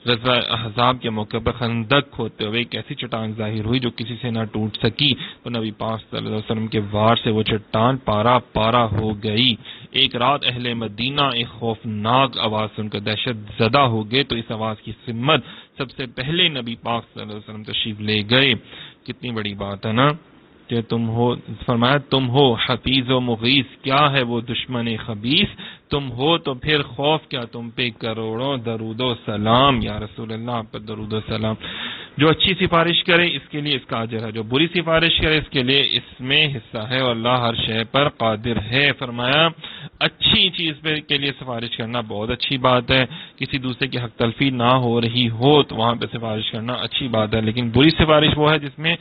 غزوہ احزاب کے موقع پر خندق ہوتے ہوئے ایک ایسی چٹان ظاہر ہوئی جو کسی سے نہ ٹوٹ سکی، تو نبی پاک صلی اللہ علیہ وسلم کے وار سے وہ چٹان پارا ہو گئی۔ ایک رات اہل مدینہ ایک خوفناک آواز سن کر دہشت زدہ ہو گئے، تو اس آواز کی سمت سب سے پہلے نبی پاک صلی اللہ علیہ وسلم تشریف لے گئے۔ کتنی بڑی بات ہے نا کہ فرمایا تم ہو حفیظ و مغیث، کیا ہے وہ دشمن خبیث، تم ہو تو پھر خوف کیا، تم پہ کروڑوں درود و سلام، یا رسول اللہ آپ پر درود و سلام۔ جو اچھی سفارش کرے اس کے لیے اس کا اجر ہے، جو بری سفارش کرے اس کے لیے اس میں حصہ ہے، اور اللہ ہر شے پر قادر ہے۔ فرمایا اچھی چیز پہ کے لیے سفارش کرنا بہت اچھی بات ہے، کسی دوسرے کی حق تلفی نہ ہو رہی ہو تو وہاں پہ سفارش کرنا اچھی بات ہے، لیکن بری سفارش وہ ہے جس میں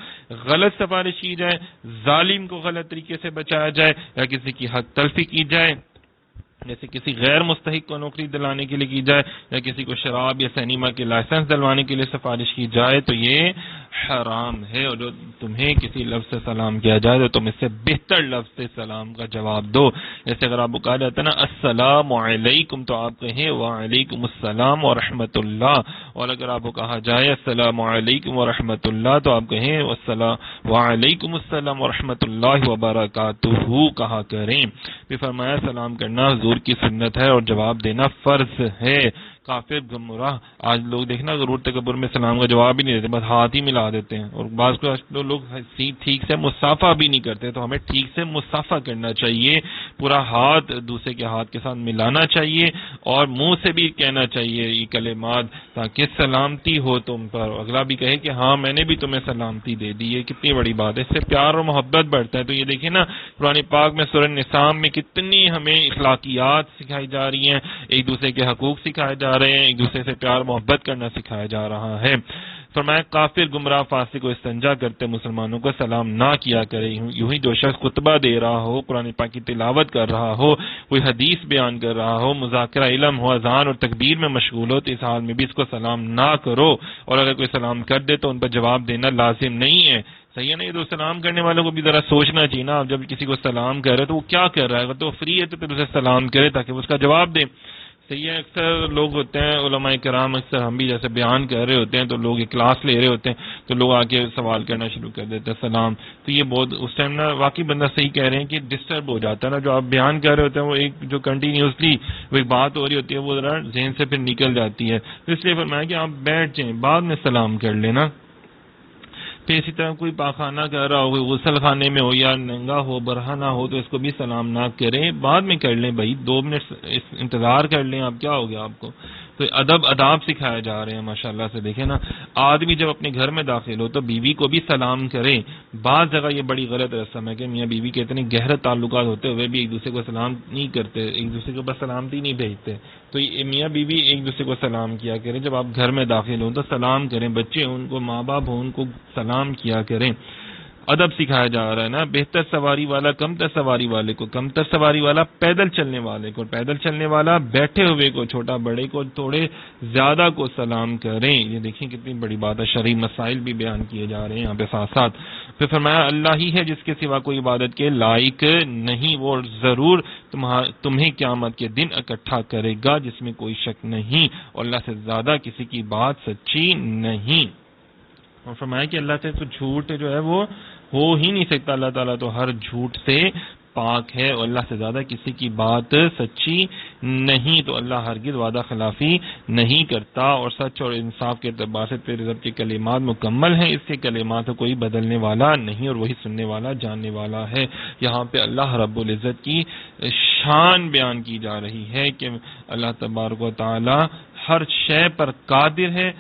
غلط سفارش کی جائے، ظالم کو غلط طریقے سے بچایا جائے یا کسی کی حق تلفی کی جائے، جیسے کسی غیر مستحق کو نوکری دلانے کے لیے کی جائے یا کسی کو شراب یا سینما کے لائسنس دلوانے کے لیے سفارش کی جائے تو یہ حرام ہے، اور جو تمہیں کسی لفظ سے سلام کیا جائے تو تم اس سے بہتر لفظ سے سلام کا جواب دو، جیسے اگر آپ کو کہا جاتا ہے نا السلام علیکم تو آپ کہیں وعلیکم السلام ورحمۃ اللہ، اور اگر آپ کو کہا جائے السلام علیکم ورحمۃ اللہ تو آپ کہیں وعلیکم السلام ورحمۃ اللہ وبرکاتہ کہا کریں۔ پھر فرمایا سلام کرنا حضور کی سنت ہے اور جواب دینا فرض ہے۔ کافر گمراہ آج لوگ دیکھنا غرور تکبر میں سلام کا جواب ہی نہیں دیتے، بس ہاتھ ہی ملا دیتے ہیں، اور بعض کو لوگ ٹھیک سے مصافحہ بھی نہیں کرتے، تو ہمیں ٹھیک سے مصافحہ کرنا چاہیے، پورا ہاتھ دوسرے کے ہاتھ کے ساتھ ملانا چاہیے اور منہ سے بھی کہنا چاہیے یہ کلمات تاکہ سلامتی ہو تم پر، اگلا بھی کہے کہ ہاں میں نے بھی تمہیں سلامتی دے دی، یہ کتنی بڑی بات ہے، اس سے پیار اور محبت بڑھتا ہے۔ تو یہ دیکھیں نا قرآن پاک میں سورہ نساء میں کتنی ہمیں اخلاقیات سکھائی جا رہی ہیں، ایک دوسرے کے حقوق سکھائے جا رہے ہیں، ایک دوسرے سے پیار محبت کرنا سکھایا جا رہا ہے۔ فرمایا کافر گمراہ فاسق کو استنجا کرتے مسلمانوں کو سلام نہ کیا کرے، یوں ہی جو شخص خطبہ دے رہا ہو، قرآن پاک کی تلاوت کر رہا ہو، کوئی حدیث بیان کر رہا ہو، مذاکرہ علم ہو، اذان اور تکبیر میں مشغول ہو تو اس حال میں بھی اس کو سلام نہ کرو، اور اگر کوئی سلام کر دے تو ان پر جواب دینا لازم نہیں ہے۔ صحیح ہے نا؟ یہ تو سلام کرنے والوں کو بھی ذرا سوچنا چاہیے نا، اب جب کسی کو سلام کر رہے تو وہ کیا کر رہا ہے، اگر تو فری ہے تو پھر اسے سلام کرے تاکہ وہ اس کا جواب دے۔ صحیح ہے، اکثر لوگ ہوتے ہیں علماء کرام، اکثر ہم بھی جیسے بیان کر رہے ہوتے ہیں تو لوگ کلاس لے رہے ہوتے ہیں تو لوگ آ کے سوال کرنا شروع کر دیتے ہیں سلام، تو یہ بہت اس ٹائم نا واقعی بندہ صحیح کہہ رہے ہیں کہ ڈسٹرب ہو جاتا ہے نا، جو آپ بیان کر رہے ہوتے ہیں وہ ایک جو کنٹینیوسلی وہ ایک بات ہو رہی ہوتی ہے وہ ذرا ذہن سے پھر نکل جاتی ہے، تو اس لیے فرمایا کہ آپ بیٹھ جائیں، بعد میں سلام کر لینا۔ پھر اسی طرح کوئی پاخانہ کر رہا ہو، کوئی غسل خانے میں ہو یا ننگا ہو برہنہ نہ ہو تو اس کو بھی سلام نہ کریں، بعد میں کر لیں، بھائی 2 منٹ انتظار کر لیں، آپ کیا ہو گیا آپ کو، تو آداب سکھائے جا رہے ہیں ماشاءاللہ سے۔ دیکھیں نا آدمی جب اپنے گھر میں داخل ہو تو بیوی کو بھی سلام کرے، بعض جگہ یہ بڑی غلط رسم ہے کہ میاں بیوی کے اتنے گہرے تعلقات ہوتے ہوئے بھی ایک دوسرے کو سلام نہیں کرتے، ایک دوسرے کے اوپر سلامتی نہیں بھیجتے، تو یہ میاں بیوی ایک دوسرے کو سلام کیا کریں، جب آپ گھر میں داخل ہوں تو سلام کریں، بچے ہوں ان کو، ماں باپ ہوں ان کو سلام کیا کریں، ادب سکھایا جا رہا ہے نا۔ بہتر سواری والا کمتر سواری والے کو، کمتر سواری والا پیدل چلنے والے کو، پیدل چلنے والا بیٹھے ہوئے کو، چھوٹا بڑے کو، تھوڑے زیادہ کو سلام کریں، یہ دیکھیں کتنی بڑی بات ہے، شرعی مسائل بھی بیان کیے جا رہے ہیں یہاں پہ ساتھ ساتھ۔ پھر فرمایا اللہ ہی ہے جس کے سوا کوئی عبادت کے لائق نہیں، وہ ضرور تمہیں قیامت کے دن اکٹھا کرے گا جس میں کوئی شک نہیں، اور اللہ سے زیادہ کسی کی بات سچی نہیں۔ اور فرمایا کہ اللہ سے تو جھوٹ جو ہے وہ ہو ہی نہیں سکتا، اللہ تعالیٰ تو ہر جھوٹ سے پاک ہے، اور اللہ سے زیادہ کسی کی بات سچی نہیں، تو اللہ ہرگز وعدہ خلافی نہیں کرتا، اور سچ اور انصاف کے اعتبار سے تیرے رب کے کلمات مکمل ہیں، اس کے کلمات کو کوئی بدلنے والا نہیں، اور وہی سننے والا جاننے والا ہے۔ یہاں پہ اللہ رب العزت کی شان بیان کی جا رہی ہے کہ اللہ تبارک و تعالی ہر شے پر قادر ہے،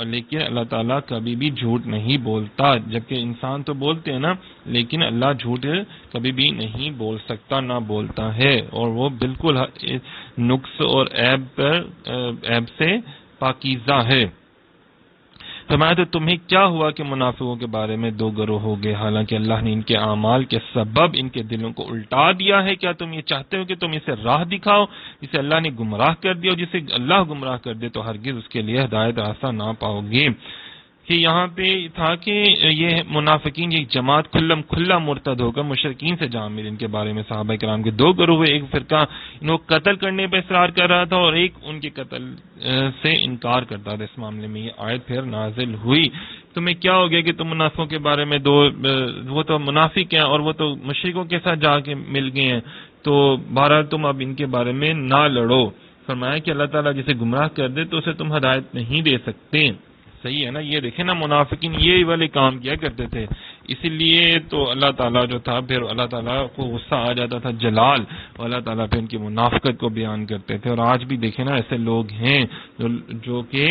لیکن اللہ تعالیٰ کبھی بھی جھوٹ نہیں بولتا، جبکہ انسان تو بولتے ہیں نا، لیکن اللہ جھوٹ کبھی بھی نہیں بول سکتا، نہ بولتا ہے، اور وہ بالکل نقص اور عیب سے پاکیزہ ہے۔ فرمایا تو تمہیں کیا ہوا کہ منافقوں کے بارے میں 2 گروہ ہو گئے، حالانکہ اللہ نے ان کے اعمال کے سبب ان کے دلوں کو الٹا دیا ہے، کیا تم یہ چاہتے ہو کہ تم اسے راہ دکھاؤ جسے اللہ نے گمراہ کر دیا، اور جسے اللہ گمراہ کر دے تو ہرگز اس کے لیے ہدایت راستہ نہ پاؤ گے۔ کہ یہاں پہ تھا کہ یہ منافقین یہ جماعت کھلا مرتد ہو کر مشرکین سے جا مل، ان کے بارے میں صحابہ کرام کے 2 گروہ ہوئے، ایک فرقہ ان کو قتل کرنے پہ اصرار کر رہا تھا اور ایک ان کے قتل سے انکار کرتا تھا۔ اس معاملے میں یہ آیت پھر نازل ہوئی۔ تمہیں کیا ہو گیا کہ تم منافقوں کے بارے میں وہ تو منافق ہیں اور وہ تو مشرکوں کے ساتھ جا کے مل گئے ہیں، تو بہرحال تم اب ان کے بارے میں نہ لڑو۔ فرمایا کہ اللہ تعالیٰ جسے گمراہ کر دے تو اسے تم ہدایت نہیں دے سکتے۔ صحیح ہے نا؟ یہ دیکھیں نا منافقین یہ والے کام کیا کرتے تھے، اسی لیے تو اللہ تعالیٰ جو تھا پھر اللہ تعالیٰ کو غصہ آ جاتا تھا جلال، اور اللہ تعالیٰ پھر ان کی منافقت کو بیان کرتے تھے۔ اور آج بھی دیکھیں نا ایسے لوگ ہیں جو کہ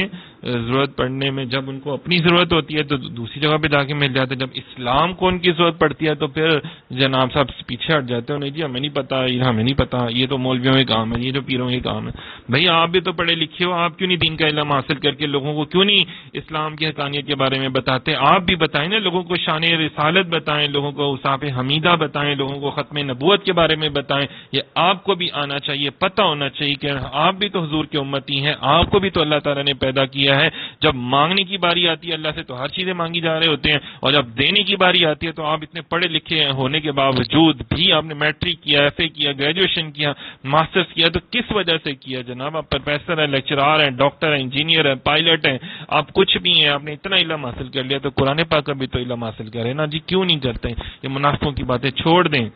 ضرورت پڑنے میں جب ان کو اپنی ضرورت ہوتی ہے تو دوسری جگہ پہ جا کے مل جاتے ہیں، جب اسلام کو ان کی ضرورت پڑتی ہے تو پھر جناب صاحب پیچھے ہٹ جاتے ہیں، نہیں جی ہمیں نہیں پتا، یہ ہمیں نہیں پتا، یہ تو مولویوں کے کام ہے، یہ تو پیروں کے کام ہے۔ بھئی آپ بھی تو پڑھے لکھے ہو، آپ کیوں نہیں دین کا علم حاصل کر کے لوگوں کو کیوں نہیں اسلام کی حقانیت کے بارے میں بتاتے؟ آپ بھی بتائیں نا، لوگوں کو شان رسالت بتائیں، لوگوں کو اوصاف حمیدہ بتائیں، لوگوں کو ختم نبوت کے بارے میں بتائیں۔ یہ آپ کو بھی آنا چاہیے، پتہ ہونا چاہیے کہ آپ بھی تو حضور کے امتی ہیں، آپ کو بھی تو اللہ تعالیٰ نے پیدا کیا ہے۔ جب مانگنے کی باری آتی ہے اللہ سے تو ہر چیزیں مانگی جا رہے ہوتے ہیں، اور جب دینے کی باری آتی ہے تو آپ اتنے پڑھے لکھے ہونے کے باوجود بھی آپ نے میٹرک کیا، ایف اے کیا، گریجویشن کیا، ماسٹرز کیا، تو کس وجہ سے کیا جناب؟ آپ پروفیسر ہیں، لیکچرار ہیں، ڈاکٹر ہیں، انجینئر ہیں، پائلٹ ہیں، آپ کچھ بھی ہیں، آپ نے اتنا علم حاصل کر لیا تو قرآن پاک کا بھی تو علم حاصل کریں نا جی، کیوں نہیں کرتے؟ یہ منافقوں کی باتیں چھوڑ دیں،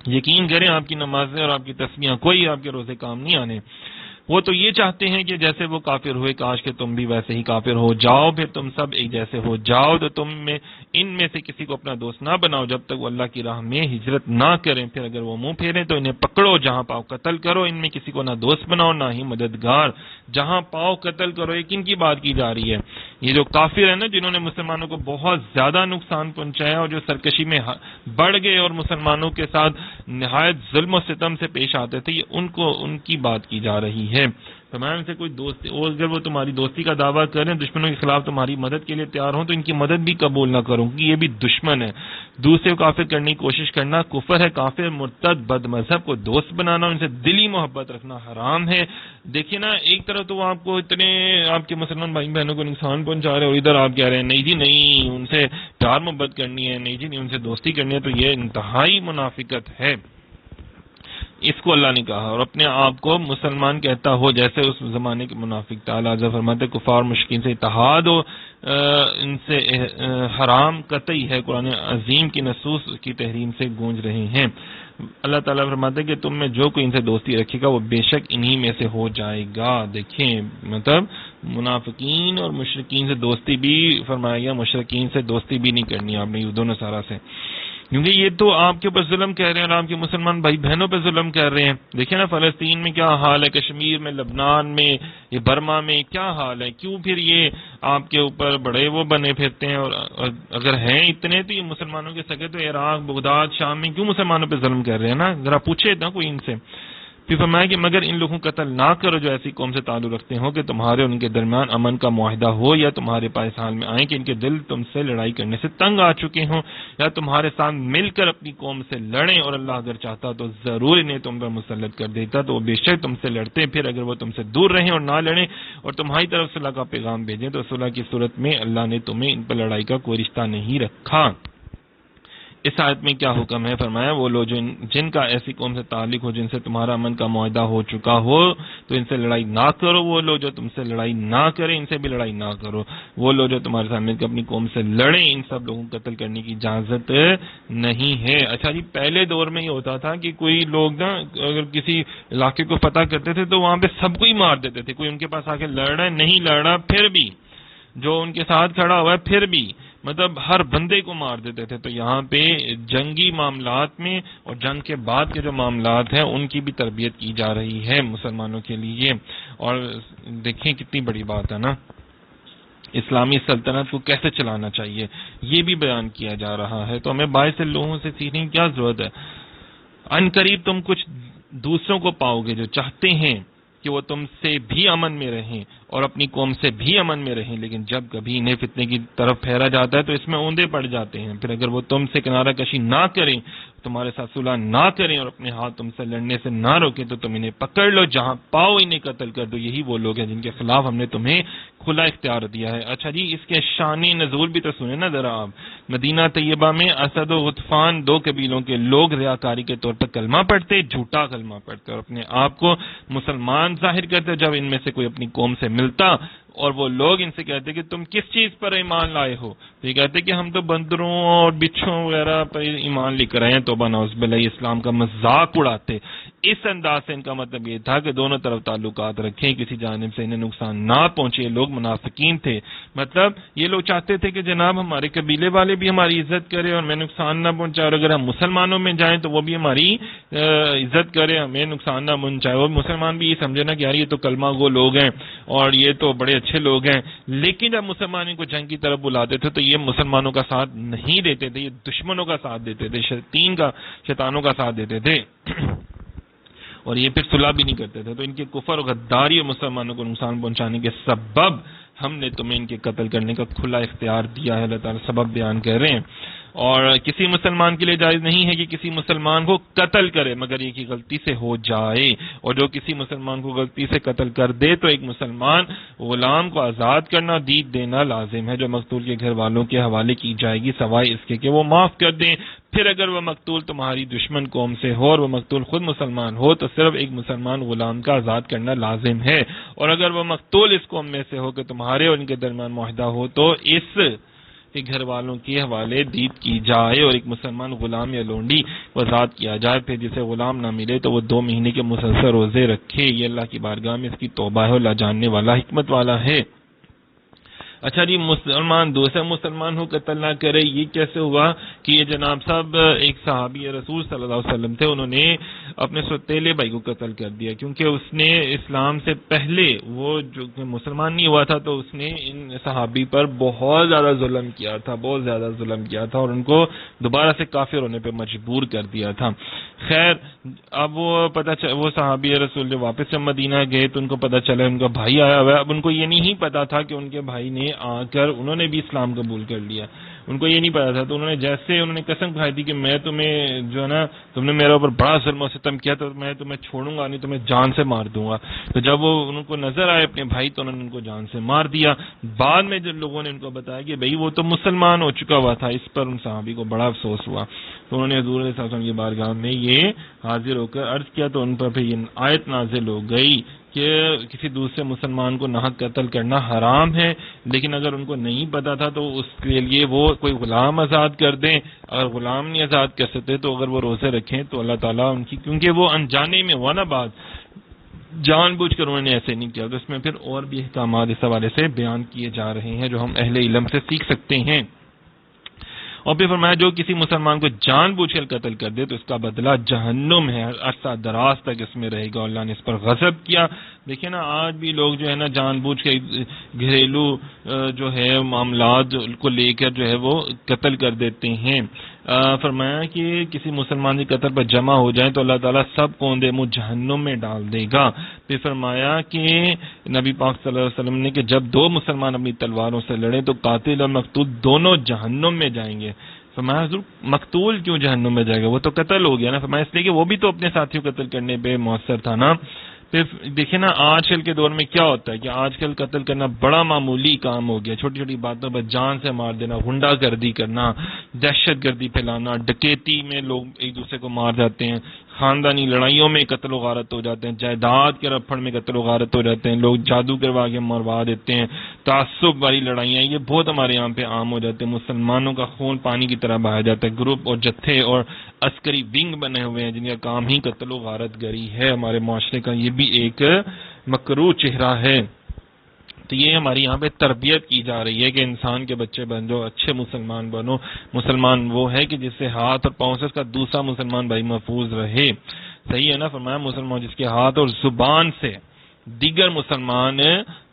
یقین کریں آپ کی نمازیں اور آپ کی تسبیحاں کوئی آپ کے روزے کام نہیں آنے۔ وہ تو یہ چاہتے ہیں کہ جیسے وہ کافر ہوئے کاش کہ تم بھی ویسے ہی کافر ہو جاؤ، پھر تم سب ایک جیسے ہو جاؤ، تو تم میں ان میں سے کسی کو اپنا دوست نہ بناؤ جب تک وہ اللہ کی راہ میں ہجرت نہ کریں، پھر اگر وہ منہ پھیریں تو انہیں پکڑو، جہاں پاؤ قتل کرو، ان میں کسی کو نہ دوست بناؤ نہ ہی مددگار، جہاں پاؤ قتل کرو۔ یہ کن کی بات کی جا رہی ہے؟ یہ جو کافر ہیں نا، جنہوں نے مسلمانوں کو بہت زیادہ نقصان پہنچایا اور جو سرکشی میں بڑھ گئے اور مسلمانوں کے ساتھ نہایت ظلم و ستم سے پیش آتے تھے، یہ ان کی بات کی جا رہی ہے۔ تمام سے کوئی دوستی، اور اگر وہ تمہاری دوستی کا دعویٰ کریں، دشمنوں کے خلاف تمہاری مدد کے لیے تیار ہوں، تو ان کی مدد بھی قبول نہ کرو، کیونکہ یہ بھی دشمن ہے۔ دوسرے کو کافر کرنے کی کوشش کرنا کفر ہے۔ کافر، مرتد، بد مذہب کو دوست بنانا، ان سے دلی محبت رکھنا حرام ہے۔ دیکھیے نا، ایک طرف تو آپ کو اتنے آپ کے مسلمان بھائی بہنوں کو نقصان پہنچا رہے ہیں، اور ادھر آپ کہہ رہے ہیں نہیں جی نہیں، ان سے پیار محبت کرنی ہے، نہیں جی نہیں، ان سے دوستی کرنی ہے، تو یہ انتہائی منافقت ہے۔ اس کو اللہ نے کہا، اور اپنے آپ کو مسلمان کہتا ہو جیسے اس زمانے کے منافق تھے۔ اعلیٰ حضرت فرماتے کفار مشرکین سے اتحاد ہو، ان سے حرام قطعی ہے، قرآن عظیم کی نصوص کی تحریم سے گونج رہے ہیں۔ اللہ تعالیٰ فرماتے کہ تم میں جو کوئی ان سے دوستی رکھے گا وہ بے شک انہی میں سے ہو جائے گا۔ دیکھیں مطلب منافقین اور مشرکین سے دوستی بھی فرمایا گیا، مشرکین سے دوستی بھی نہیں کرنی آپ نے، یہود و نصارہ سے، کیونکہ یہ تو آپ کے اوپر ظلم کر رہے ہیں اور آپ کے مسلمان بھائی بہنوں پہ ظلم کر رہے ہیں۔ دیکھیں نا فلسطین میں کیا حال ہے، کشمیر میں، لبنان میں، یہ برما میں کیا حال ہے، کیوں پھر یہ آپ کے اوپر بڑے وہ بنے پھرتے ہیں؟ اور اگر ہیں اتنے تو یہ مسلمانوں کے سگے تو عراق، بغداد، شام میں کیوں مسلمانوں پہ ظلم کر رہے ہیں نا؟ ذرا پوچھے نا کوئی ان سے۔ پھر فرمایا کہ مگر ان لوگوں قتل نہ کرو جو ایسی قوم سے تعلق رکھتے ہو کہ تمہارے اور ان کے درمیان امن کا معاہدہ ہو، یا تمہارے پاس حال میں آئیں کہ ان کے دل تم سے لڑائی کرنے سے تنگ آ چکے ہوں، یا تمہارے ساتھ مل کر اپنی قوم سے لڑیں، اور اللہ اگر چاہتا تو ضرور انہیں تم پر مسلط کر دیتا، تو وہ بے شک تم سے لڑتے، پھر اگر وہ تم سے دور رہیں اور نہ لڑیں اور تمہاری طرف صلح کا پیغام بھیجیں تو صلح کی صورت میں اللہ نے تمہیں ان پر لڑائی کا کوئی رشتہ نہیں رکھا۔ اس آیت میں کیا حکم ہے؟ فرمایا وہ لوگ جن کا ایسی قوم سے تعلق ہو جن سے تمہارا امن کا معاہدہ ہو چکا ہو تو ان سے لڑائی نہ کرو، وہ لوگ جو تم سے لڑائی نہ کریں ان سے بھی لڑائی نہ کرو، وہ لوگ جو تمہارے سامنے اپنی قوم سے لڑیں ان سب لوگوں کو قتل کرنے کی اجازت نہیں ہے۔ اچھا جی، پہلے دور میں یہ ہوتا تھا کہ کوئی لوگ نا اگر کسی علاقے کو فتح کرتے تھے تو وہاں پہ سب کو ہی مار دیتے تھے، کوئی ان کے پاس آ کے لڑ رہا ہے نہیں لڑ رہا پھر بھی، جو ان کے ساتھ کھڑا ہوا ہے پھر بھی، مطلب ہر بندے کو مار دیتے تھے۔ تو یہاں پہ جنگی معاملات میں اور جنگ کے بعد کے جو معاملات ہیں ان کی بھی تربیت کی جا رہی ہے مسلمانوں کے لیے۔ اور دیکھیں کتنی بڑی بات ہے نا، اسلامی سلطنت کو کیسے چلانا چاہیے یہ بھی بیان کیا جا رہا ہے۔ تو ہمیں باعث لوگوں سے سیکھنے کی کیا ضرورت ہے؟ ان قریب تم کچھ دوسروں کو پاؤ گے جو چاہتے ہیں کہ وہ تم سے بھی امن میں رہیں اور اپنی قوم سے بھی امن میں رہیں، لیکن جب کبھی انہیں فتنے کی طرف پھیرا جاتا ہے تو اس میں اوندے پڑ جاتے ہیں۔ پھر اگر وہ تم سے کنارہ کشی نہ کریں، تمہارے ساتھ صلح نہ کریں اور اپنے ہاتھ تم سے لڑنے سے نہ روکیں تو تم انہیں پکڑ لو، جہاں پاؤ انہیں قتل کر دو۔ یہی وہ لوگ ہیں جن کے خلاف ہم نے تمہیں کھلا اختیار دیا ہے۔ اچھا جی، اس کے شان نزول بھی تو سنیں نا ذرا آپ۔ مدینہ طیبہ میں اسد و غطفان دو قبیلوں کے لوگ ریاکاری کے طور پر کلمہ پڑھتے، جھوٹا کلمہ پڑھتے اور اپنے آپ کو مسلمان ظاہر کرتے۔ جب ان میں سے کوئی اپنی قوم سے ملتا اور وہ لوگ ان سے کہتے کہ تم کس چیز پر ایمان لائے ہو تو یہ کہتے کہ ہم تو بندروں اور بچھوں وغیرہ پر ایمان لے کر آئے ہیں، توبہ نعوذ باللہ، اسلام کا مذاق اڑاتے۔ اس انداز سے ان کا مطلب یہ تھا کہ دونوں طرف تعلقات رکھیں، کسی جانب سے انہیں نقصان نہ پہنچے۔ یہ لوگ منافقین تھے، مطلب یہ لوگ چاہتے تھے کہ جناب ہمارے قبیلے والے بھی ہماری عزت کرے اور ہمیں نقصان نہ پہنچائے، اور اگر ہم مسلمانوں میں جائیں تو وہ بھی ہماری عزت کرے، ہمیں نقصان نہ پہنچائے۔ اور مسلمان بھی یہ سمجھے نا کہ یار یہ تو کلمہ گو لوگ ہیں اور یہ تو بڑے اچھے لوگ ہیں، لیکن جب مسلمان ان کو جنگ کی طرف بلاتے تھے تو یہ مسلمانوں کا ساتھ نہیں دیتے تھے، یہ دشمنوں کا ساتھ دیتے تھے، شیطانوں کا ساتھ دیتے تھے، اور یہ پھر صلح بھی نہیں کرتے تھے۔ تو ان کے کفر اور غداری اور مسلمانوں کو نقصان پہنچانے کے سبب ہم نے تمہیں ان کے قتل کرنے کا کھلا اختیار دیا ہے۔ اللہ تعالیٰ سبب بیان کر رہے ہیں، اور کسی مسلمان کے لیے جائز نہیں ہے کہ کسی مسلمان کو قتل کرے مگر یہ کہ غلطی سے ہو جائے، اور جو کسی مسلمان کو غلطی سے قتل کر دے تو ایک مسلمان غلام کو آزاد کرنا، دید دینا لازم ہے، جو مقتول کے گھر والوں کے حوالے کی جائے گی سوائے اس کے کہ وہ معاف کر دیں۔ پھر اگر وہ مقتول تمہاری دشمن قوم سے ہو اور وہ مقتول خود مسلمان ہو تو صرف ایک مسلمان غلام کا آزاد کرنا لازم ہے، اور اگر وہ مقتول اس قوم میں سے ہو کہ تمہارے اور ان کے درمیان معاہدہ ہو تو اس کے گھر والوں کے حوالے دید کی جائے، اور ایک مسلمان غلام یا لونڈی کو آزاد کیا جائے۔ پھر جسے غلام نہ ملے تو وہ 2 مہینے کے مسلسل روزے رکھے، یہ اللہ کی بارگاہ میں اس کی توبہ ہے، اللہ جاننے والا حکمت والا ہے۔ اچھا جی، مسلمان دوسرے مسلمان کو قتل نہ کرے، یہ کیسے ہوا کہ یہ جناب صاحب ایک صحابی رسول صلی اللہ علیہ وسلم تھے، انہوں نے اپنے سوتیلے بھائی کو قتل کر دیا، کیونکہ اس نے اسلام سے پہلے وہ جو مسلمان نہیں ہوا تھا تو اس نے ان صحابی پر بہت زیادہ ظلم کیا تھا، بہت زیادہ ظلم کیا تھا، اور ان کو دوبارہ سے کافر ہونے پہ مجبور کر دیا تھا۔ خیر، اب وہ صحابی رسول جو واپس سے مدینہ گئے تو ان کو پتہ چلا ان کا بھائی آیا ہوا ہے۔ اب ان کو یہ نہیں پتا تھا کہ ان کے بھائی نے آ کر انہوں نے بھی اسلام قبول کر لیا، ان کو یہ نہیں پتا تھا۔ تو انہوں نے قسم کھائی تھی کہ میں تمہیں جو ہے نا، تم نے میرے اوپر بڑا ظلم و ستم کیا تو میں تمہیں چھوڑوں گا نہیں، تمہیں جان سے مار دوں گا۔ تو جب وہ ان کو نظر آئے اپنے بھائی تو انہوں نے ان کو جان سے مار دیا۔ بعد میں جب لوگوں نے ان کو بتایا کہ بھائی وہ تو مسلمان ہو چکا ہوا تھا، اس پر ان صحابی کو بڑا افسوس ہوا، تو انہوں نے حضور صلی اللہ علیہ وسلم کی بارگاہ میں یہ حاضر ہو کر عرض کیا، تو ان پر پھر یہ آیت نازل ہو گئی کہ کسی دوسرے مسلمان کو ناحق قتل کرنا حرام ہے، لیکن اگر ان کو نہیں پتا تھا تو اس کے لیے وہ کوئی غلام آزاد کر دیں، اگر غلام نہیں آزاد کر سکتے تو اگر وہ روزے رکھیں تو اللہ تعالیٰ ان کی، کیونکہ وہ انجانے میں ہوا نا بات، جان بوجھ کر انہوں نے ایسے نہیں کیا، تو اس میں پھر اور بھی احکامات اس حوالے سے بیان کیے جا رہے ہیں جو ہم اہل علم سے سیکھ سکتے ہیں۔ اور پھر فرمایا جو کسی مسلمان کو جان بوجھ کر قتل کر دے تو اس کا بدلہ جہنم ہے، عرصہ دراز تک اس میں رہے گا، اللہ نے اس پر غضب کیا۔ دیکھیں نا، آج بھی لوگ جو ہے نا جان بوجھ کے گھریلو جو ہے معاملات کو لے کر جو ہے وہ قتل کر دیتے ہیں۔ فرمایا کہ کسی مسلمان کے قتل پر جمع ہو جائیں تو اللہ تعالیٰ سب کو اندھے منہ جہنم میں ڈال دے گا۔ پھر فرمایا کہ نبی پاک صلی اللہ علیہ وسلم نے کہ جب 2 مسلمان اپنی تلواروں سے لڑیں تو قاتل اور مقتول دونوں جہنم میں جائیں گے۔ فرمایا حضور مقتول کیوں جہنم میں جائے گا، وہ تو قتل ہو گیا نا۔ فرمایا اس لیے کہ وہ بھی تو اپنے ساتھیوں قتل کرنے پہ مؤثر تھا نا۔ پھر دیکھیں نا آج کل کے دور میں کیا ہوتا ہے کہ آج کل قتل کرنا بڑا معمولی کام ہو گیا، چھوٹی چھوٹی باتوں پر جان سے مار دینا، غنڈہ گردی کرنا، دہشت گردی پھیلانا، ڈکیتی میں لوگ ایک دوسرے کو مار جاتے ہیں، خاندانی لڑائیوں میں قتل و غارت ہو جاتے ہیں، جائیداد کے رپھڑ میں قتل و غارت ہو جاتے ہیں، لوگ جادو کروا کے مروا دیتے ہیں، تعصب والی لڑائیاں یہ بہت ہمارے یہاں پہ عام ہو جاتے ہیں، مسلمانوں کا خون پانی کی طرح بہایا جاتا ہے، گروپ اور جتھے اور عسکری ونگ بنے ہوئے ہیں جن کا کام ہی قتل و غارت گری ہے۔ ہمارے معاشرے کا یہ بھی ایک مکروہ چہرہ ہے۔ تو یہ ہماری یہاں پہ تربیت کی جا رہی ہے کہ انسان کے بچے بن جاؤ، اچھے مسلمان بنو۔ مسلمان وہ ہے کہ جس سے ہاتھ اور پاؤں سے اس کا دوسرا مسلمان بھائی محفوظ رہے، صحیح ہے نا۔ فرمایا مسلمان جس کے ہاتھ اور زبان سے دیگر مسلمان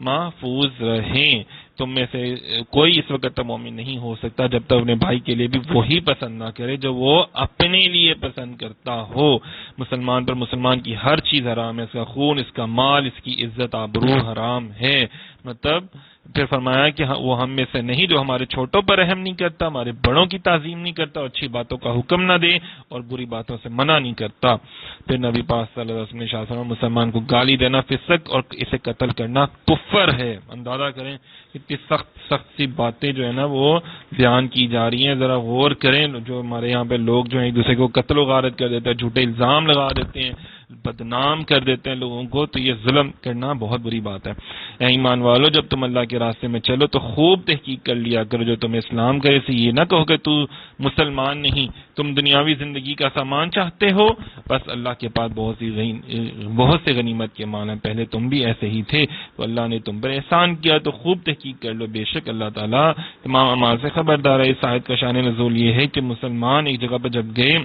محفوظ رہیں۔ تم میں سے کوئی اس وقت تک مومن نہیں ہو سکتا جب تک اپنے بھائی کے لیے بھی وہی پسند نہ کرے جو وہ اپنے لیے پسند کرتا ہو۔ مسلمان پر مسلمان کی ہر چیز حرام ہے، اس کا خون، اس کا مال، اس کی عزت آبرو حرام ہے۔ مطلب پھر فرمایا کہ وہ ہم میں سے نہیں جو ہمارے چھوٹوں پر رحم نہیں کرتا، ہمارے بڑوں کی تعظیم نہیں کرتا، اور اچھی باتوں کا حکم نہ دے اور بری باتوں سے منع نہیں کرتا۔ پھر نبی پاک صلی اللہ علیہ وسلم نے ارشاد فرمایا مسلمان کو گالی دینا فسق اور اسے قتل کرنا کفر ہے۔ اندازہ کریں اتنی سخت سخت سی باتیں جو ہے نا وہ بیان کی جا رہی ہیں، ذرا غور کریں۔ جو ہمارے یہاں پہ لوگ جو ہیں ایک دوسرے کو قتل و غارت کر دیتے ہیں، جھوٹے الزام لگا دیتے ہیں، بدنام کر دیتے ہیں لوگوں کو، تو یہ ظلم کرنا بہت بری بات ہے۔ اے ایمان والو، جب تم اللہ کے راستے میں چلو تو خوب تحقیق کر لیا کرو، جو تمہیں اسلام کرے سے یہ نہ کہو کہ تو مسلمان نہیں، تم دنیاوی زندگی کا سامان چاہتے ہو، بس اللہ کے پاس بہت سے غنیمت کے مال ہیں، پہلے تم بھی ایسے ہی تھے تو اللہ نے تم پر احسان کیا، تو خوب تحقیق کر لو، بے شک اللہ تعالیٰ تمام اعمال سے خبردار ہے۔ اس آیت کا شان نزول یہ ہے کہ مسلمان ایک جگہ پر جب گئے،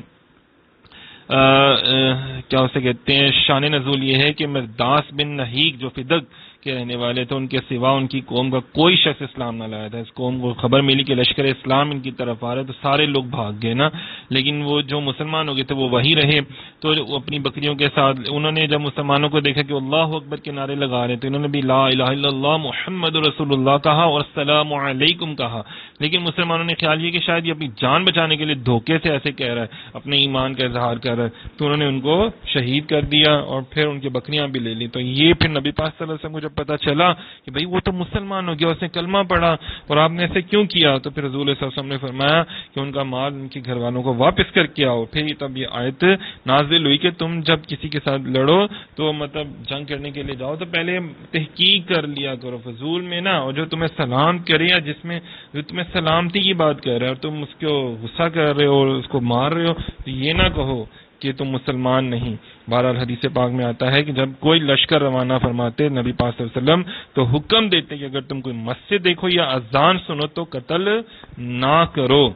کیا اسے کہتے ہیں، شان نزول یہ ہے کہ مرداس بن نہیق جو فدق کے رہنے والے تھے، ان کے سوا ان کی قوم کا کوئی شخص اسلام نہ لایا تھا۔ اس قوم کو خبر ملی کہ لشکر اسلام ان کی طرف آ رہا ہے تو سارے لوگ بھاگ گئے نا، لیکن وہ جو مسلمان ہو گئے تھے وہ وہی رہے، تو اپنی بکریوں کے ساتھ انہوں نے جب مسلمانوں کو دیکھا کہ اللہ اکبر کے نعرے لگا رہے تھے، انہوں نے بھی لا الہ الا اللہ محمد رسول اللہ کہا اور السلام علیکم کہا، لیکن مسلمانوں نے خیال یہ کہ شاید یہ اپنی جان بچانے کے لیے دھوکے سے ایسے کہہ رہا ہے، اپنے ایمان کا اظہار کر رہا ہے، تو انہوں نے ان کو شہید کر دیا اور پھر ان کی بکریاں بھی لے لی۔ تو یہ پھر نبی پاک صلی اللہ علیہ وسلم کو جب پتہ چلا کہ بھئی وہ تو مسلمان ہو گیا، اس نے کلمہ پڑھا اور آپ نے ایسے کیوں کیا، تو پھر رسول صلی اللہ علیہ وسلم نے فرمایا کہ ان کا مال ان کے گھر والوں کو واپس کر کے آؤ۔ پھر تب یہ آیت نازل ہوئی کہ تم جب کسی کے ساتھ لڑو تو مطلب جنگ کرنے کے لیے جاؤ تو پہلے تحقیق کر لیا کرو، فضول میں نا، اور جو تمہیں سلام کرے یا جس میں جو تمہیں سلامتی کی بات کر رہے ہو اور تم اس کو غصہ کر رہے ہو اور اس کو مار رہے ہو تو یہ نہ کہو کہ تم مسلمان نہیں۔ بہرحال حدیث پاک میں آتا ہے کہ جب کوئی لشکر روانہ فرماتے نبی پاک صلی اللہ علیہ وسلم تو حکم دیتے کہ اگر تم کوئی مسجد دیکھو یا اذان سنو تو قتل نہ کرو۔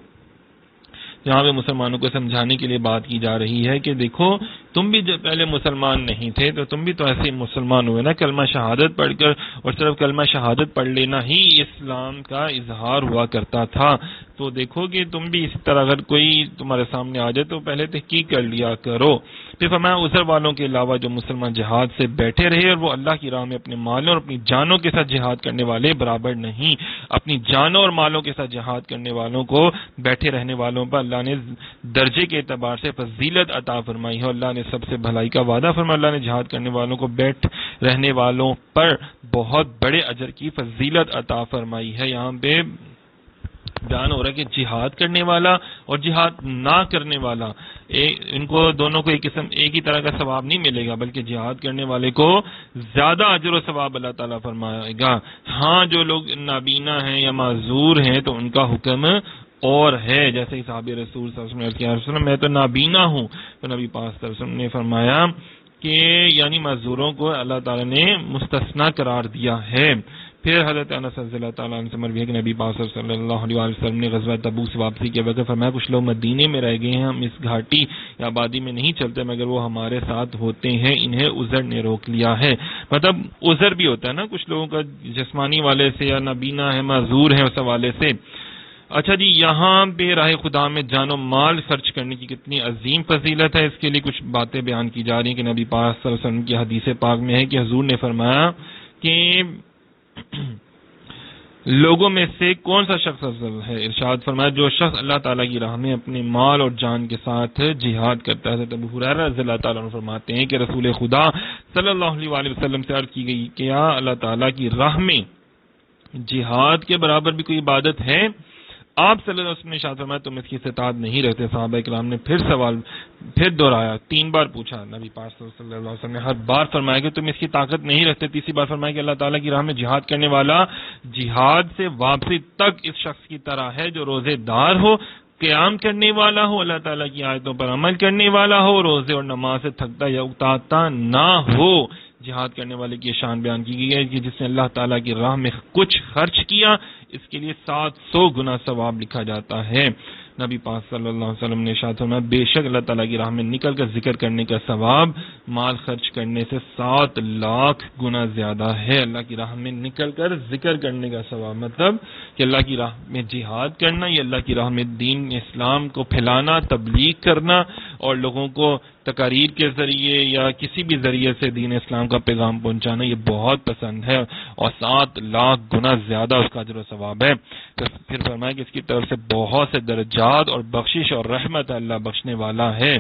یہاں پہ مسلمانوں کو سمجھانے کے لیے بات کی جا رہی ہے کہ دیکھو تم بھی جب پہلے مسلمان نہیں تھے تو تم بھی تو ایسے ہی مسلمان ہوئے نا، کلمہ شہادت پڑھ کر، اور صرف کلمہ شہادت پڑھ لینا ہی اسلام کا اظہار ہوا کرتا تھا، تو دیکھو کہ تم بھی اسی طرح اگر کوئی تمہارے سامنے آ جائے تو پہلے تحقیق کر لیا کرو۔ پھر فرمایا عذر والوں کے علاوہ جو مسلمان جہاد سے بیٹھے رہے اور وہ اللہ کی راہ میں اپنے مالوں اور اپنی جانوں کے ساتھ جہاد کرنے والے برابر نہیں، اپنی جانوں اور مالوں کے ساتھ جہاد کرنے والوں کو بیٹھے رہنے والوں پر اللہ نے درجے کے اعتبار سے فضیلت عطا فرمائی ہے، اللہ نے سب سے بھلائی کا وعدہ فرمایا، اللہ نے جہاد کرنے والوں کو بیٹھ رہنے والوں پر بہت بڑے اجر کی فضیلت عطا فرمائی ہے۔ یہاں پہ بیان ہو رہا ہے کہ جہاد کرنے والا اور جہاد نہ کرنے والا ان کو دونوں کو ایک ہی طرح کا ثواب نہیں ملے گا، بلکہ جہاد کرنے والے کو زیادہ اجر و ثواب اللہ تعالیٰ فرمائے گا۔ ہاں جو لوگ نابینا ہیں یا معذور ہیں تو ان کا حکم اور ہے، جیسے کہ صحابہ رسول صلی اللہ علیہ وسلم میں تو نابینا ہوں، تو نبی پاک صلی اللہ علیہ وسلم نے فرمایا کہ یعنی معذوروں کو اللہ تعالیٰ نے مستثنا قرار دیا ہے۔ پھر حضرت انس رضی اللہ تعالیٰ عنہ سے مروی ہے کہ نبی پاک صلی اللہ علیہ وسلم نے غزوہ تبوک سے واپسی کے وقت فرمایا کچھ لوگ مدینے میں رہ گئے ہیں، ہم اس گھاٹی یا آبادی میں نہیں چلتے مگر وہ ہمارے ساتھ ہوتے ہیں، انہیں عذر نے روک لیا ہے۔ مطلب عذر بھی ہوتا ہے نا کچھ لوگوں کا جسمانی والے سے یا نابینا ہے، معذور ہے اس حوالے سے۔ اچھا جی، یہاں پہ راہ خدا میں جان و مال خرچ کرنے کی کتنی عظیم فضیلت ہے، اس کے لیے کچھ باتیں بیان کی جا رہی ہیں کہ نبی پاک صلی اللہ علیہ وسلم کی حدیث پاک میں ہے کہ حضور نے فرمایا کہ لوگوں میں سے کون سا شخص افضل ہے، ارشاد فرمایا جو شخص اللہ تعالیٰ کی راہ میں اپنے مال اور جان کے ساتھ جہاد کرتا ہے۔ حضرت ابو ہریرہ رضی اللہ تعالیٰ عنہ فرماتے ہیں کہ رسول خدا صلی اللہ علیہ وسلم سے عرض کی گئی کہ کیا اللہ تعالیٰ کی راہ میں جہاد کے برابر بھی کوئی عبادت ہے؟ آپ صلی اللہ علیہ وسلم نے ارشاد فرمایا تم اس کی استطاعت نہیں رکھتے۔ صحابہ کرام نے پھر دہرایا، 3 بار پوچھا، نبی پاک صلی اللہ علیہ وسلم نے ہر بار فرمایا کہ تم اس کی طاقت نہیں رکھتے، تیسری بار فرمایا کہ اللہ تعالیٰ کی راہ میں جہاد کرنے والا جہاد سے واپسی تک اس شخص کی طرح ہے جو روزے دار ہو، قیام کرنے والا ہو، اللہ تعالیٰ کی آیتوں پر عمل کرنے والا ہو، روزے اور نماز سے تھکتا یا اکتاتا نہ ہو۔ جہاد کرنے والے کی شان بیان کی گئی ہے کہ جس نے اللہ تعالیٰ کی راہ میں کچھ خرچ کیا اس کے لیے 700 گنا ثواب لکھا جاتا ہے۔ نبی پاک صلی اللہ علیہ وسلم نے ارشاد فرمایا بے شک اللہ تعالیٰ کی راہ میں نکل کر ذکر کرنے کا ثواب مال خرچ کرنے سے 7 لاکھ گنا زیادہ ہے۔ اللہ کی راہ میں نکل کر ذکر کرنے کا ثواب مطلب کہ اللہ کی راہ میں جہاد کرنا، یا اللہ کی راہ میں دین اسلام کو پھیلانا، تبلیغ کرنا اور لوگوں کو تقاریر کے ذریعے یا کسی بھی ذریعے سے دین اسلام کا پیغام پہنچانا یہ بہت پسند ہے اور 7 لاکھ گنا زیادہ اس کا اجر و ثواب ہے۔ تو پھر فرمایا کہ اس کی طرف سے بہت سے درجات اور بخشش اور رحمت اللہ بخشنے والا ہے۔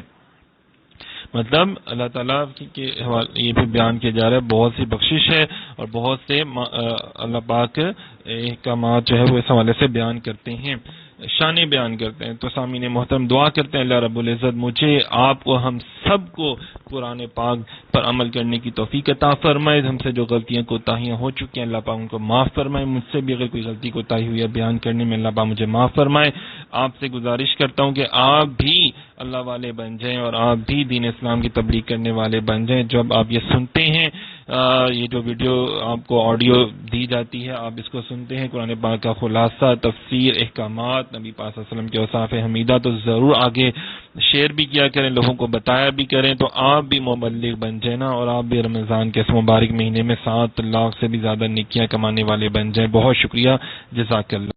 مطلب اللہ تعالیٰ کے یہ بھی بیان کیا جا رہا ہے بہت سی بخشش ہے اور بہت سے اللہ پاک احکامات جو ہے وہ اس حوالے سے بیان کرتے ہیں۔ شانیں بیان کرتے ہیں۔ تو سامعین محترم دعا کرتے ہیں اللہ رب العزت مجھے، آپ کو، ہم سب کو قرآن پاک پر عمل کرنے کی توفیق عطا فرمائے۔ ہم سے جو غلطیاں کوتاہیاں ہو چکی ہیں اللہ پاک ان کو معاف فرمائے، مجھ سے بھی اگر کوئی غلطی کوتاہی ہوئی ہے بیان کرنے میں اللہ پاک مجھے معاف فرمائے۔ آپ سے گزارش کرتا ہوں کہ آپ بھی اللہ والے بن جائیں اور آپ بھی دین اسلام کی تبلیغ کرنے والے بن جائیں۔ جب آپ یہ سنتے ہیں، یہ جو ویڈیو آپ کو آڈیو دی جاتی ہے، آپ اس کو سنتے ہیں، قرآن پاک کا خلاصہ، تفسیر، احکامات، نبی پاک صلی اللہ علیہ وسلم کے اوصاف حمیدہ، تو ضرور آگے شیئر بھی کیا کریں، لوگوں کو بتایا بھی کریں، تو آپ بھی مبلغ بن جائیں نا، اور آپ بھی رمضان کے اس مبارک مہینے میں 7 لاکھ سے بھی زیادہ نیکیاں کمانے والے بن جائیں۔ بہت شکریہ، جزاک اللہ۔